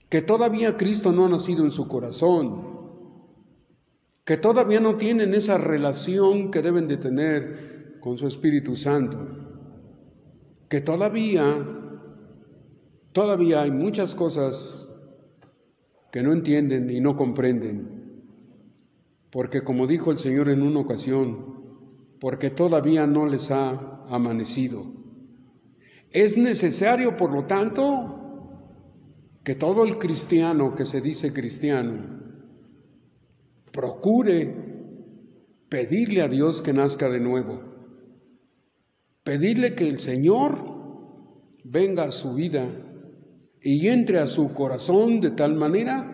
que todavía Cristo no ha nacido en su corazón, que todavía no tienen esa relación que deben de tener con su Espíritu Santo, que todavía hay muchas cosas que no entienden y no comprenden, porque como dijo el Señor en una ocasión, porque todavía no les ha amanecido. Es necesario, por lo tanto, que todo el cristiano que se dice cristiano procure pedirle a Dios que nazca de nuevo, pedirle que el Señor venga a su vida y entre a su corazón de tal manera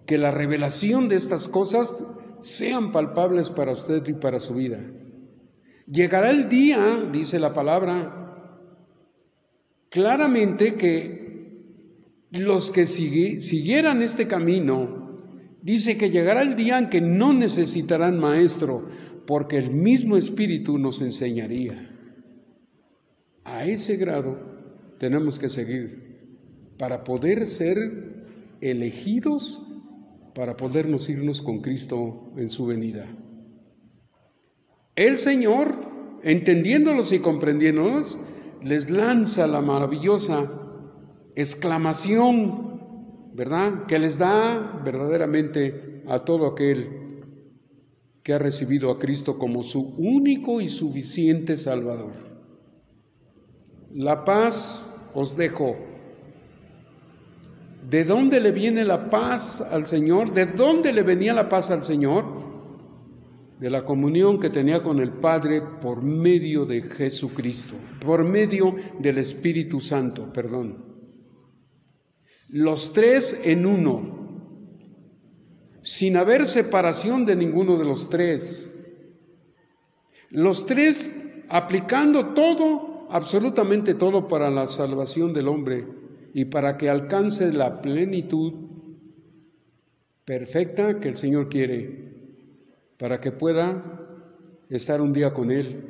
que la revelación de estas cosas sean palpables para usted y para su vida. Llegará el día, dice la palabra, claramente que los que siguieran este camino, dice que llegará el día en que no necesitarán maestro, porque el mismo Espíritu nos enseñaría. A ese grado tenemos que seguir para poder ser elegidos, para podernos irnos con Cristo en su venida. El Señor, entendiéndolos y comprendiéndolos, les lanza la maravillosa exclamación, ¿verdad?, que les da verdaderamente a todo aquel que ha recibido a Cristo como su único y suficiente Salvador. La paz os dejo, ¿De dónde le viene la paz al Señor? ¿De dónde le venía la paz al Señor? De la comunión que tenía con el Padre por medio de Jesucristo, por medio del Espíritu Santo, perdón. Los tres en uno, sin haber separación de ninguno de los tres. Los tres aplicando todo, absolutamente todo para la salvación del hombre y para que alcance la plenitud perfecta que el Señor quiere, para que pueda estar un día con Él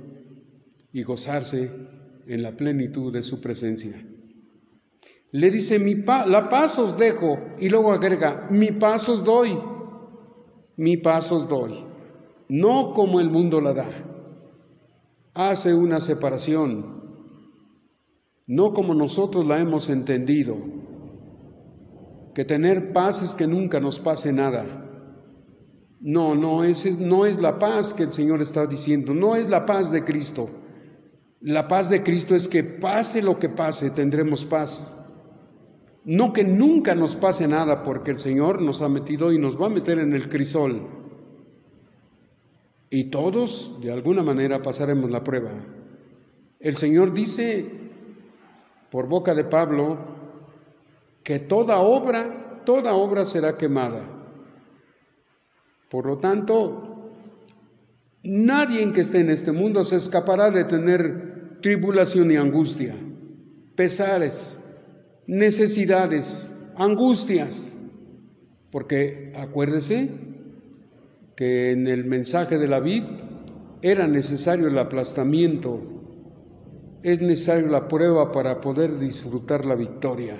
y gozarse en la plenitud de su presencia. Le dice, la paz os dejo, y luego agrega, mi paz os doy, no como el mundo la da. Hace una separación, no como nosotros la hemos entendido, que tener paz es que nunca nos pase nada. No es la paz que el Señor está diciendo, no es la paz de Cristo. La paz de Cristo es que pase lo que pase, tendremos paz. No que nunca nos pase nada, porque el Señor nos ha metido y nos va a meter en el crisol. Y todos, de alguna manera, pasaremos la prueba. El Señor dice, por boca de Pablo, que toda obra será quemada. Por lo tanto, nadie que esté en este mundo se escapará de tener tribulación y angustia, pesares, necesidades, angustias, porque acuérdese que en el mensaje de la vid era necesario el aplastamiento, es necesario la prueba para poder disfrutar la victoria.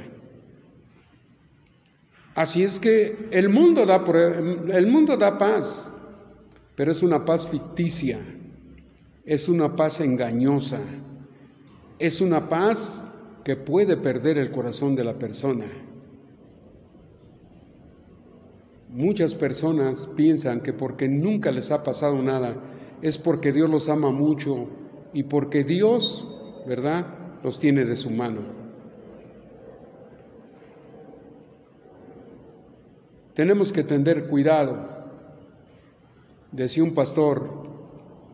Así es que el mundo da paz, pero es una paz ficticia, es una paz engañosa, es una paz que puede perder el corazón de la persona. Muchas personas piensan que porque nunca les ha pasado nada es porque Dios los ama mucho y porque Dios, ¿verdad?, los tiene de su mano. Tenemos que tener cuidado, decía un pastor,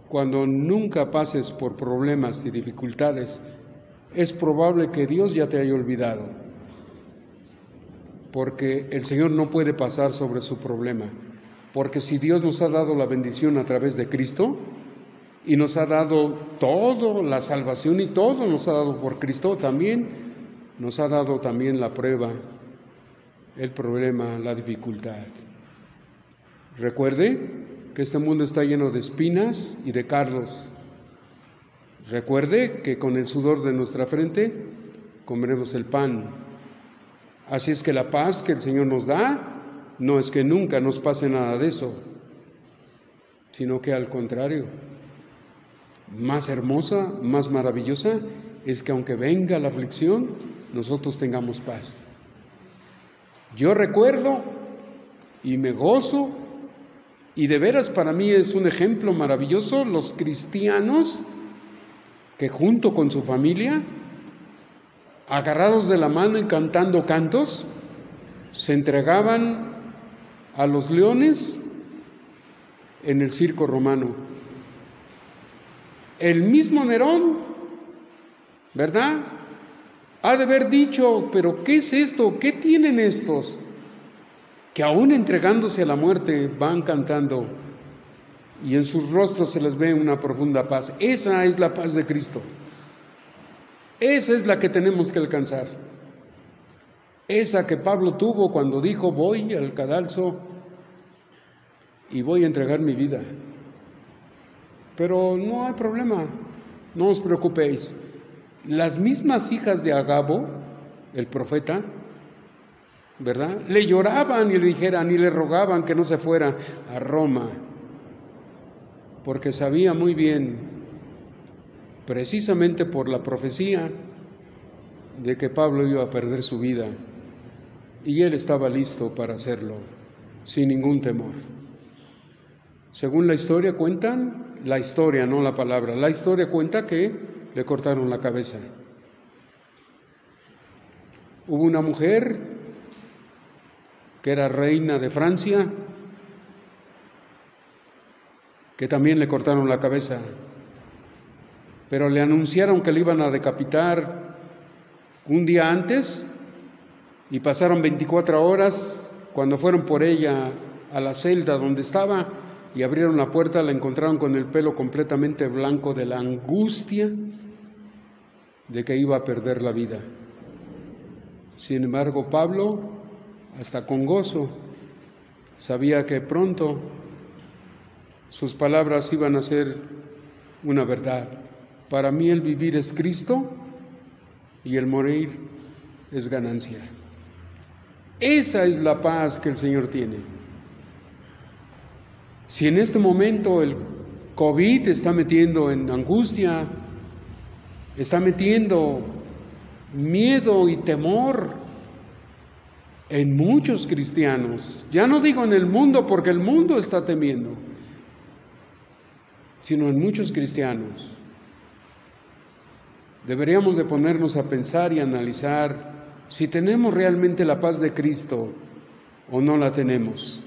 cuando nunca pases por problemas y dificultades, es probable que Dios ya te haya olvidado, porque el Señor no puede pasar sobre su problema, porque si Dios nos ha dado la bendición a través de Cristo y nos ha dado todo, la salvación y todo nos ha dado por Cristo, también nos ha dado también la prueba, el problema, la dificultad. Recuerde que este mundo está lleno de espinas y de cardos. Recuerde que con el sudor de nuestra frente comeremos el pan. Así es que la paz que el Señor nos da no es que nunca nos pase nada de eso, sino que al contrario, más hermosa, más maravillosa es que aunque venga la aflicción, nosotros tengamos paz. Yo recuerdo y me gozo, y de veras para mí es un ejemplo maravilloso, los cristianos que junto con su familia, agarrados de la mano y cantando cantos, se entregaban a los leones en el circo romano. El mismo Nerón, ¿verdad?, ha de haber dicho, pero ¿qué es esto? ¿Qué tienen estos? Que aún entregándose a la muerte van cantando y en sus rostros se les ve una profunda paz. Esa es la paz de Cristo. Esa es la que tenemos que alcanzar. Esa que Pablo tuvo cuando dijo, voy al cadalso y voy a entregar mi vida. Pero no hay problema, no os preocupéis. Las mismas hijas de Agabo, el profeta, ¿verdad?, le lloraban y le dijeran y le rogaban que no se fuera a Roma, porque sabía muy bien, precisamente por la profecía, de que Pablo iba a perder su vida, y él estaba listo para hacerlo, sin ningún temor. Según la historia cuentan, la historia, no la palabra, la historia cuenta que le cortaron la cabeza. Hubo una mujer que era reina de Francia, que también le cortaron la cabeza, pero le anunciaron que le iban a decapitar un día antes y pasaron 24 horas. Cuando fueron por ella a la celda donde estaba y abrieron la puerta, la encontraron con el pelo completamente blanco de la angustia de que iba a perder la vida. Sin embargo, Pablo, hasta con gozo, sabía que pronto sus palabras iban a ser una verdad. Para mí el vivir es Cristo y el morir es ganancia. Esa es la paz que el Señor tiene. Si en este momento el COVID está metiendo en angustia, está metiendo miedo y temor en muchos cristianos, ya no digo en el mundo porque el mundo está temiendo, sino en muchos cristianos, deberíamos de ponernos a pensar y analizar si tenemos realmente la paz de Cristo o no la tenemos.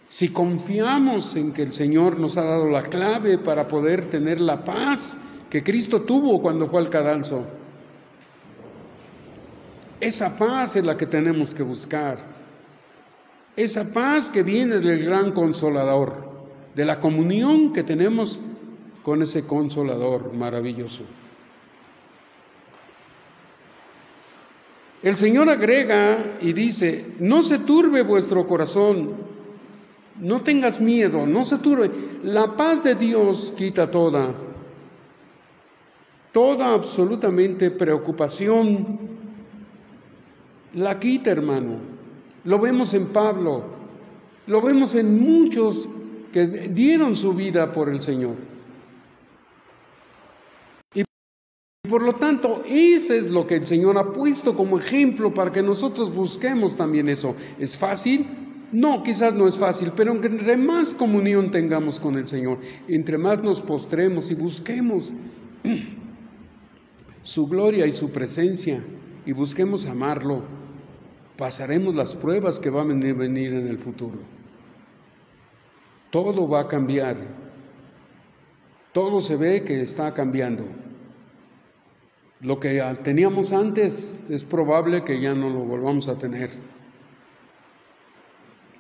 Si confiamos en que el Señor nos ha dado la clave para poder tener la paz que Cristo tuvo cuando fue al cadalso. Esa paz es la que tenemos que buscar. Esa paz que viene del gran Consolador, de la comunión que tenemos con ese Consolador maravilloso. El Señor agrega y dice: no se turbe vuestro corazón, no tengas miedo, no se turbe. La paz de Dios quita toda absolutamente preocupación, la quita, hermano. Lo vemos en Pablo, lo vemos en muchos que dieron su vida por el Señor. Y por lo tanto, ese es lo que el Señor ha puesto como ejemplo para que nosotros busquemos también eso. ¿Es fácil? No, quizás no es fácil, pero entre más comunión tengamos con el Señor, entre más nos postremos y busquemos su gloria y su presencia y busquemos amarlo, pasaremos las pruebas que van a venir en el futuro. Todo va a cambiar, todo se ve que está cambiando. Lo que teníamos antes es probable que ya no lo volvamos a tener.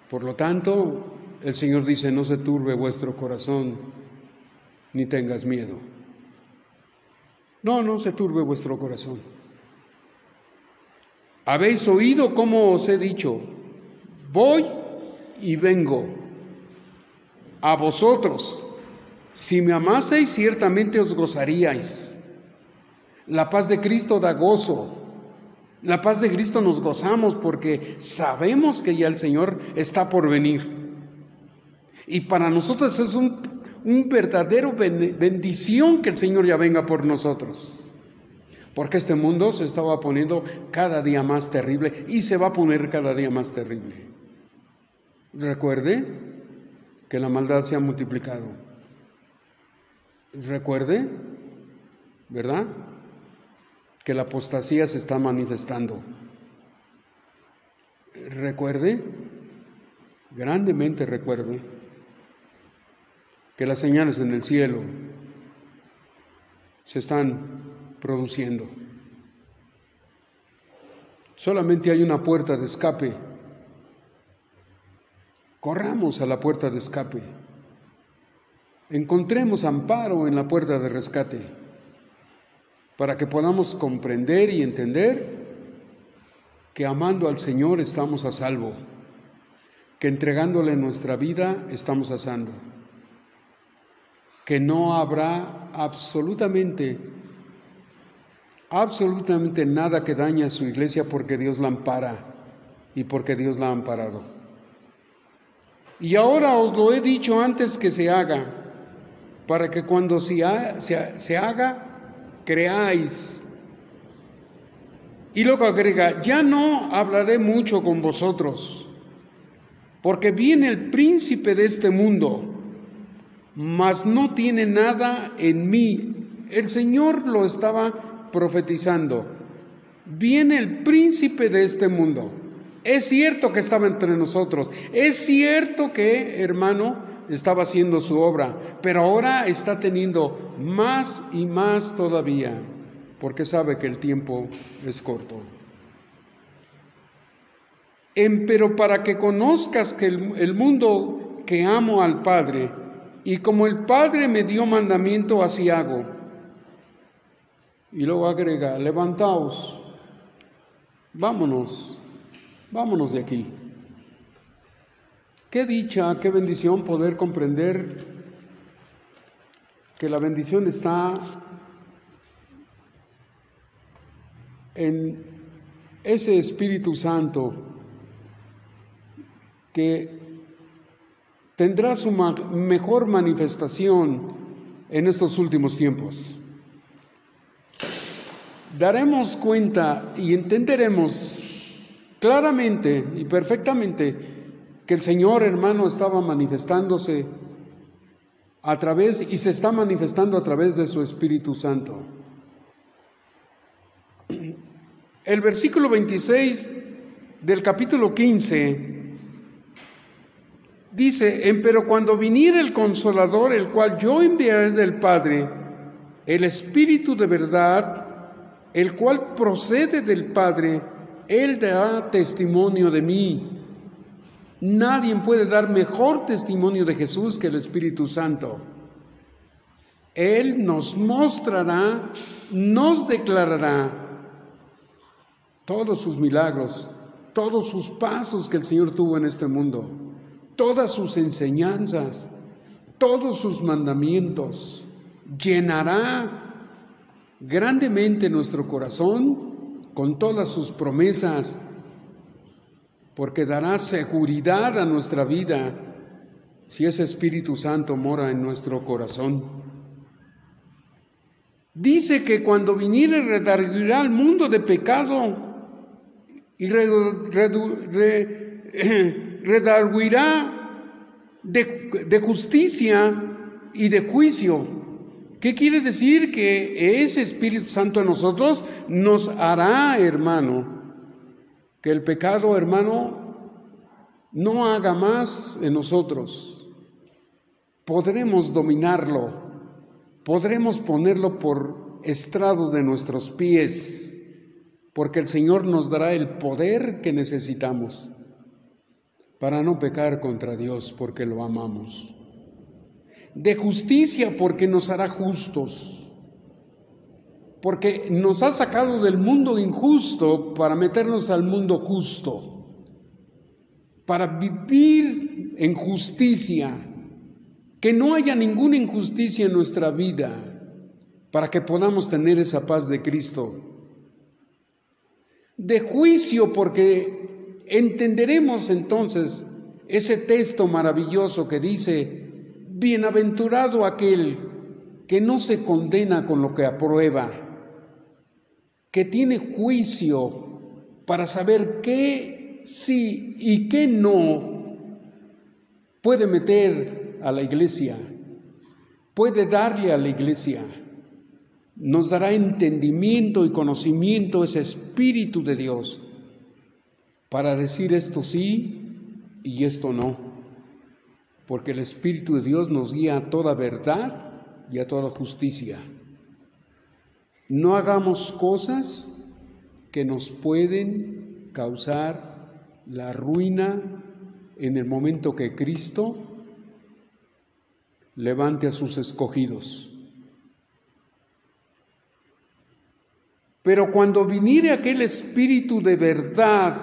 Por lo tanto, el Señor dice: no se turbe vuestro corazón, ni tengas miedo. No se turbe vuestro corazón. Habéis oído cómo os he dicho: voy y vengo a vosotros. Si me amaseis, ciertamente os gozaríais. La paz de Cristo da gozo. La paz de Cristo nos gozamos porque sabemos que ya el Señor está por venir. Y para nosotros es un verdadero bendición que el Señor ya venga por nosotros. Porque este mundo se estaba poniendo cada día más terrible y se va a poner cada día más terrible. Recuerde que la maldad se ha multiplicado. Recuerde, ¿verdad?, que la apostasía se está manifestando. Recuerde, grandemente recuerde, que las señales en el cielo se están produciendo. Solamente hay una puerta de escape. Corramos a la puerta de escape. Encontremos amparo en la puerta de rescate, para que podamos comprender y entender que amando al Señor estamos a salvo, que entregándole nuestra vida estamos a salvo, que no habrá absolutamente nada que dañe a su iglesia, porque Dios la ampara y porque Dios la ha amparado. Y ahora os lo he dicho antes que se haga, para que cuando se haga, creáis. Y luego agrega: ya no hablaré mucho con vosotros, porque viene el príncipe de este mundo, mas no tiene nada en mí. El Señor lo estaba profetizando. Viene el príncipe de este mundo, Es cierto que estaba entre nosotros. Es cierto que, hermano, estaba haciendo su obra, pero ahora está teniendo más y más todavía, porque sabe que el tiempo es corto. Pero para que conozcas que el mundo que amo al Padre, y como el Padre me dio mandamiento, así hago. Y luego agrega, levantaos, vámonos de aquí. Qué dicha, qué bendición poder comprender que la bendición está en ese Espíritu Santo que tendrá su mejor manifestación en estos últimos tiempos. Daremos cuenta y entenderemos claramente y perfectamente que el Señor, hermano, estaba manifestándose a través y se está manifestando a través de su Espíritu Santo. El versículo 26 del capítulo 15 dice, pero cuando viniere el Consolador, el cual yo enviaré del Padre, el Espíritu de verdad, el cual procede del Padre, Él dará testimonio de mí. Nadie puede dar mejor testimonio de Jesús que el Espíritu Santo. Él nos mostrará, nos declarará todos sus milagros, todos sus pasos que el Señor tuvo en este mundo, todas sus enseñanzas, todos sus mandamientos. Llenará grandemente nuestro corazón con todas sus promesas, porque dará seguridad a nuestra vida si ese Espíritu Santo mora en nuestro corazón. Dice que cuando viniere redarguirá al mundo de pecado y redarguirá de justicia y de juicio. ¿Qué quiere decir? Que ese Espíritu Santo en nosotros nos hará, hermano, que el pecado, hermano, no haga más en nosotros. Podremos dominarlo, podremos ponerlo por estrado de nuestros pies, porque el Señor nos dará el poder que necesitamos para no pecar contra Dios, porque lo amamos. De justicia, porque nos hará justos, porque nos ha sacado del mundo injusto para meternos al mundo justo, para vivir en justicia, que no haya ninguna injusticia en nuestra vida, para que podamos tener esa paz de Cristo. De juicio, porque entenderemos entonces ese texto maravilloso que dice: bienaventurado aquel que no se condena con lo que aprueba, que tiene juicio para saber qué sí y qué no puede meter a la iglesia, puede darle a la iglesia. Nos dará entendimiento y conocimiento ese Espíritu de Dios para decir esto sí y esto no, porque el Espíritu de Dios nos guía a toda verdad y a toda justicia. No hagamos cosas que nos pueden causar la ruina en el momento que Cristo levante a sus escogidos. Pero cuando viniere aquel Espíritu de verdad,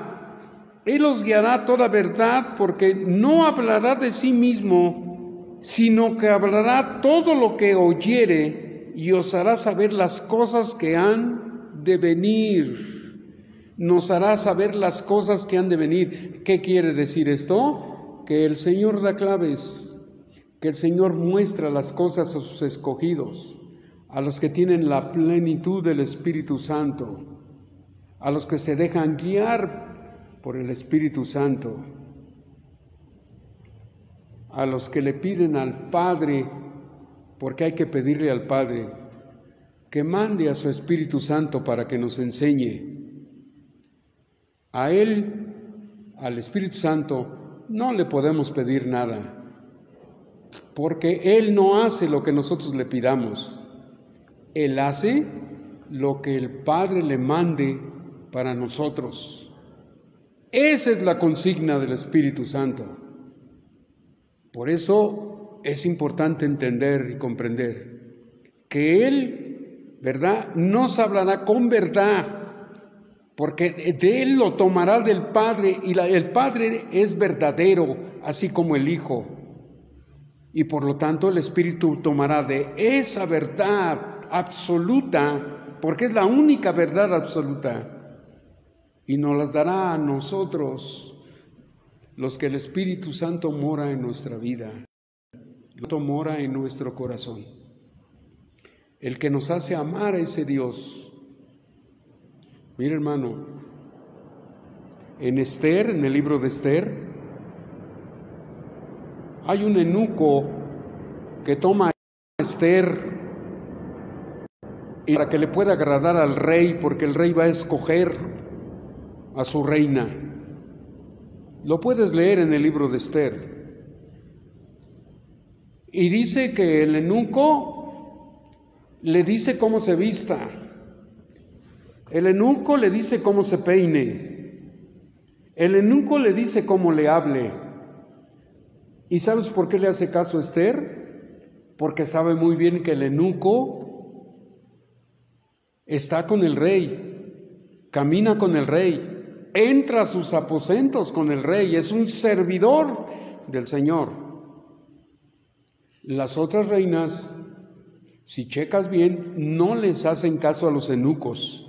Él os guiará a toda verdad, porque no hablará de sí mismo, sino que hablará todo lo que oyere y os hará saber las cosas que han de venir. Nos hará saber las cosas que han de venir. ¿Qué quiere decir esto? Que el Señor da claves, que el Señor muestra las cosas a sus escogidos, a los que tienen la plenitud del Espíritu Santo, a los que se dejan guiar por el Espíritu Santo, a los que le piden al Padre, porque hay que pedirle al Padre que mande a su Espíritu Santo para que nos enseñe. A Él al Espíritu Santo no le podemos pedir nada, porque Él no hace lo que nosotros le pidamos. Él hace lo que el Padre le mande para nosotros. Esa es la consigna del Espíritu Santo. Por eso es importante entender y comprender que Él, ¿verdad?, nos hablará con verdad, porque de Él lo tomará del Padre, y el Padre es verdadero, así como el Hijo. Y por lo tanto el Espíritu tomará de esa verdad absoluta, porque es la única verdad absoluta, y nos las dará a nosotros, los que el Espíritu Santo mora en nuestra vida, mora en nuestro corazón, el que nos hace amar a ese Dios. Mira, hermano, en Esther, en el libro de Esther, hay un eunuco que toma a Esther para que le pueda agradar al rey, porque el rey va a escoger a su reina. Lo puedes leer en el libro de Esther. Y dice que el eunuco le dice cómo se vista. El eunuco le dice cómo se peine. El eunuco le dice cómo le hable. ¿Y sabes por qué le hace caso a Esther? Porque sabe muy bien que el eunuco está con el rey, camina con el rey, entra a sus aposentos con el rey, es un servidor del Señor. Las otras reinas, si checas bien, no les hacen caso a los eunucos.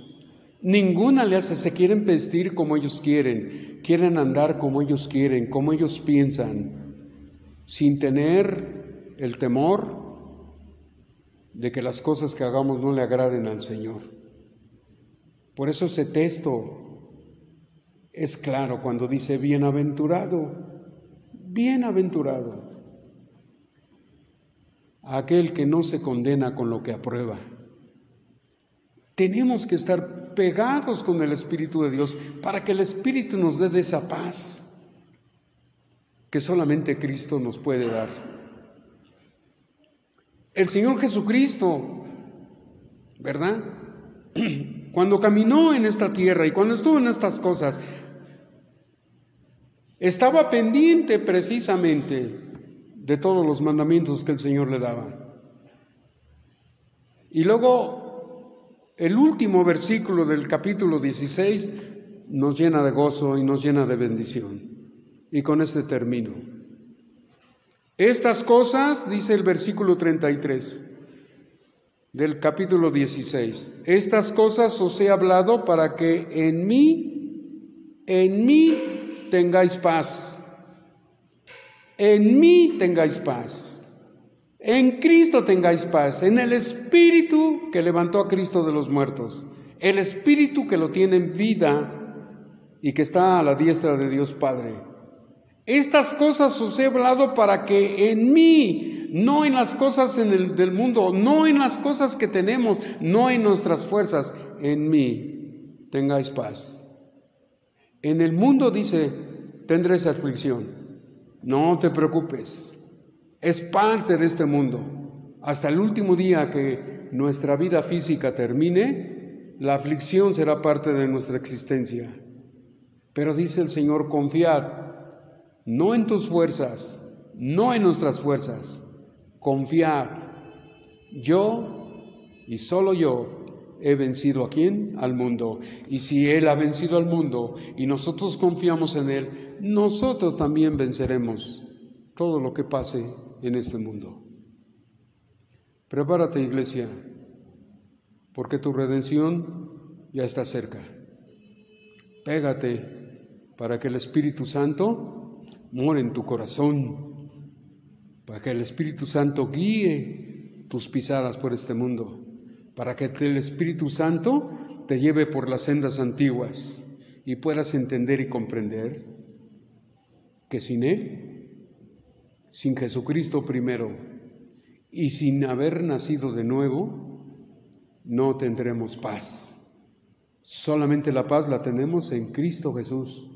Ninguna le hace, se quieren vestir como ellos quieren andar como ellos quieren, como ellos piensan, sin tener el temor de que las cosas que hagamos no le agraden al Señor. Por eso ese texto es claro cuando dice bienaventurado, bienaventurado aquel que no se condena con lo que aprueba. Tenemos que estar pegados con el Espíritu de Dios para que el Espíritu nos dé de esa paz que solamente Cristo nos puede dar. El Señor Jesucristo, ¿verdad?, cuando caminó en esta tierra y cuando estuvo en estas cosas, estaba pendiente precisamente de todos los mandamientos que el Señor le daba. Y luego el último versículo del capítulo 16 nos llena de gozo y nos llena de bendición. Y con este termino. Estas cosas, dice el versículo 33 del capítulo 16, estas cosas os he hablado para que en mí tengáis paz. En mí tengáis paz. En Cristo tengáis paz. En el Espíritu que levantó a Cristo de los muertos. El Espíritu que lo tiene en vida y que está a la diestra de Dios Padre. Estas cosas os he hablado para que en mí, no en las cosas del mundo, no en las cosas que tenemos, no en nuestras fuerzas, en mí tengáis paz. En el mundo, dice, tendréis aflicción. No te preocupes, es parte de este mundo. Hasta el último día que nuestra vida física termine, la aflicción será parte de nuestra existencia. Pero dice el Señor, confiad. No en tus fuerzas, no en nuestras fuerzas. Confiad. Yo y solo yo he vencido ¿a quién? Al mundo. Y si Él ha vencido al mundo y nosotros confiamos en Él, nosotros también venceremos todo lo que pase en este mundo. Prepárate, iglesia, porque tu redención ya está cerca. Pégate para que el Espíritu Santo more en tu corazón, para que el Espíritu Santo guíe tus pisadas por este mundo, para que el Espíritu Santo te lleve por las sendas antiguas y puedas entender y comprender que sin Él, sin Jesucristo primero y sin haber nacido de nuevo, no tendremos paz. Solamente la paz la tenemos en Cristo Jesús,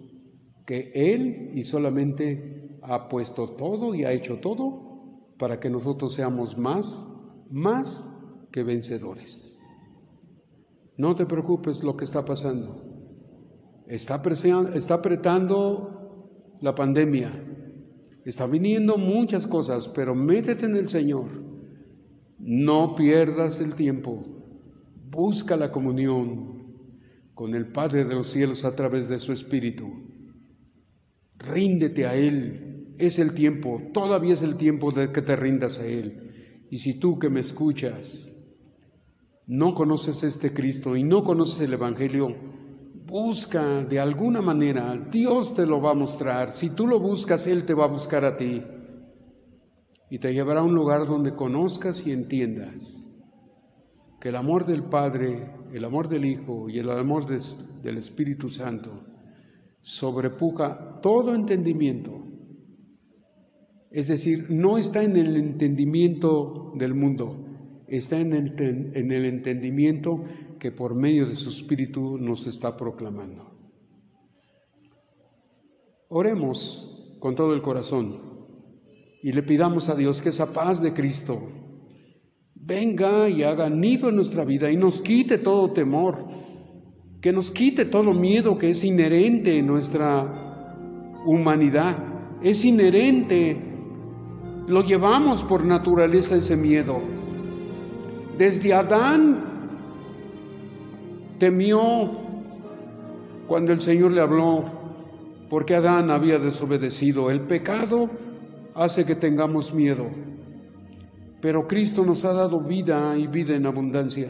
que Él y solamente ha puesto todo y ha hecho todo para que nosotros seamos más que vencedores. No te preocupes lo que está pasando. Está apretando la pandemia. Está viniendo muchas cosas, pero métete en el Señor. No pierdas el tiempo. Busca la comunión con el Padre de los cielos a través de su Espíritu. Ríndete a Él. Es el tiempo, todavía es el tiempo de que te rindas a Él. Y si tú que me escuchas no conoces este Cristo y no conoces el Evangelio, busca de alguna manera, Dios te lo va a mostrar. Si tú lo buscas, Él te va a buscar a ti y te llevará a un lugar donde conozcas y entiendas que el amor del Padre, el amor del Hijo y el amor del Espíritu Santo sobrepuja todo entendimiento. Es decir, no está en el entendimiento del mundo, está en el entendimiento que por medio de su Espíritu nos está proclamando. Oremos con todo el corazón y le pidamos a Dios que esa paz de Cristo venga y haga nido en nuestra vida y nos quite todo temor, que nos quite todo miedo que es inherente en nuestra humanidad, es inherente, lo llevamos por naturaleza ese miedo. Desde Adán temió cuando el Señor le habló, porque Adán había desobedecido. El pecado hace que tengamos miedo, pero Cristo nos ha dado vida y vida en abundancia.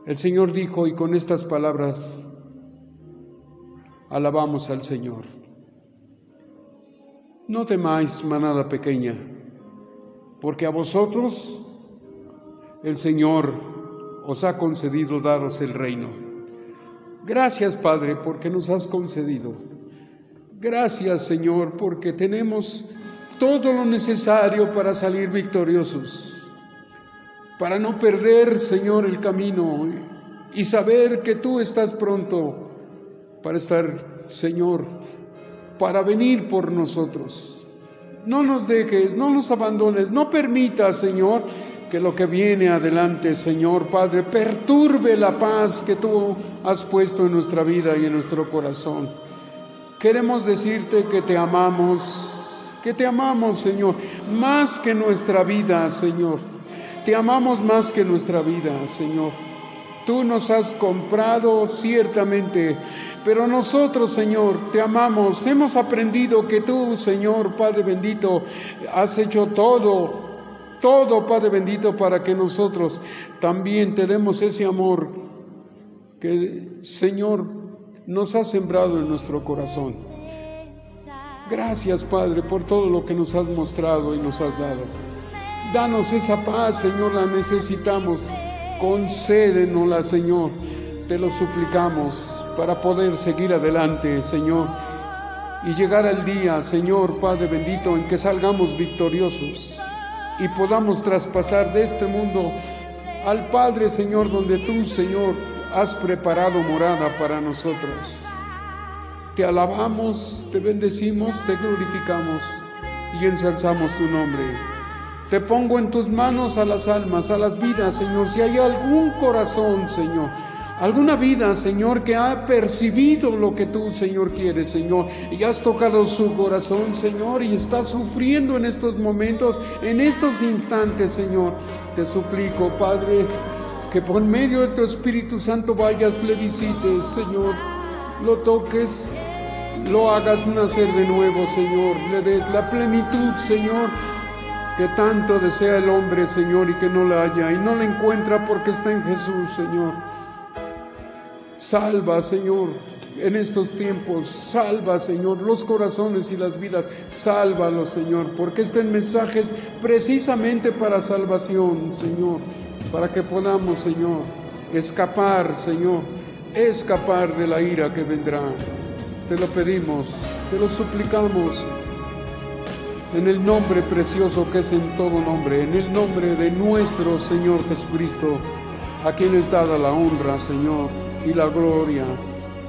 El Señor dijo, y con estas palabras alabamos al Señor: no temáis, manada pequeña, porque a vosotros el Señor os ha concedido daros el reino. Gracias, Padre, porque nos has concedido. Gracias, Señor, porque tenemos todo lo necesario para salir victoriosos, para no perder, Señor, el camino y saber que tú estás pronto para estar, Señor, para venir por nosotros. No nos dejes, no nos abandones, no permitas, Señor, que lo que viene adelante, Señor Padre, perturbe la paz que tú has puesto en nuestra vida y en nuestro corazón. Queremos decirte que te amamos, Señor, más que nuestra vida, Señor. Te amamos más que nuestra vida, Señor. Tú nos has comprado ciertamente, pero nosotros, Señor, te amamos. Hemos aprendido que tú, Señor, Padre bendito, has hecho todo, Padre bendito, para que nosotros también te demos ese amor que, Señor, nos has sembrado en nuestro corazón. Gracias, Padre, por todo lo que nos has mostrado y nos has dado. Danos esa paz, Señor, la necesitamos. Concédenosla, Señor, te lo suplicamos, para poder seguir adelante, Señor, y llegar al día, Señor, Padre bendito, en que salgamos victoriosos y podamos traspasar de este mundo al Padre, Señor, donde tú, Señor, has preparado morada para nosotros. Te alabamos, te bendecimos, te glorificamos y ensalzamos tu nombre. Te pongo en tus manos a las almas, a las vidas, Señor. Si hay algún corazón, Señor, alguna vida, Señor, que ha percibido lo que tú, Señor, quieres, Señor, y has tocado su corazón, Señor, y está sufriendo en estos momentos, en estos instantes, Señor, te suplico, Padre, que por medio de tu Espíritu Santo vayas, le visites, Señor, lo toques, lo hagas nacer de nuevo, Señor, le des la plenitud, Señor, que tanto desea el hombre, Señor, y que no la halla, y no la encuentra porque está en Jesús, Señor. Salva, Señor, en estos tiempos, salva, Señor, los corazones y las vidas, sálvalos, Señor, porque este mensaje es precisamente para salvación, Señor, para que podamos, Señor, escapar, Señor, escapar de la ira que vendrá. Te lo pedimos, te lo suplicamos, en el nombre precioso que es en todo nombre, en el nombre de nuestro Señor Jesucristo, a quien es dada la honra, Señor, y la gloria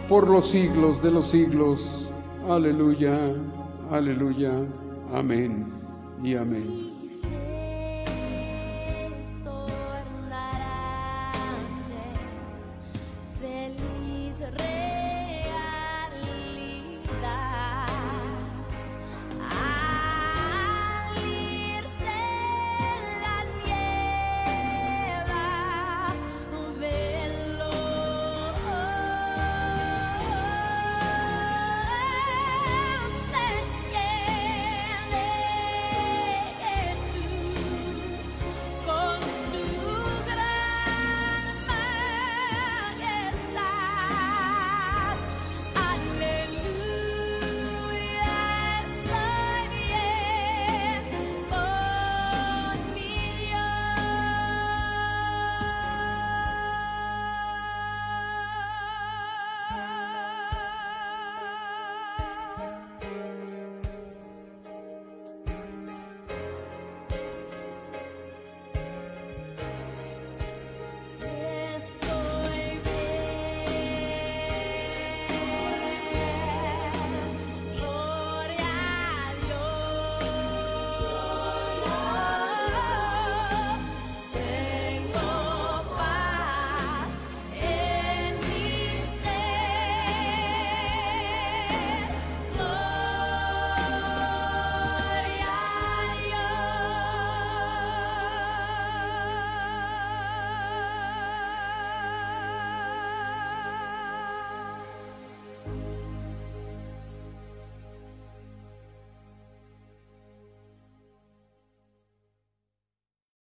por los siglos de los siglos. Aleluya, aleluya, amén y amén.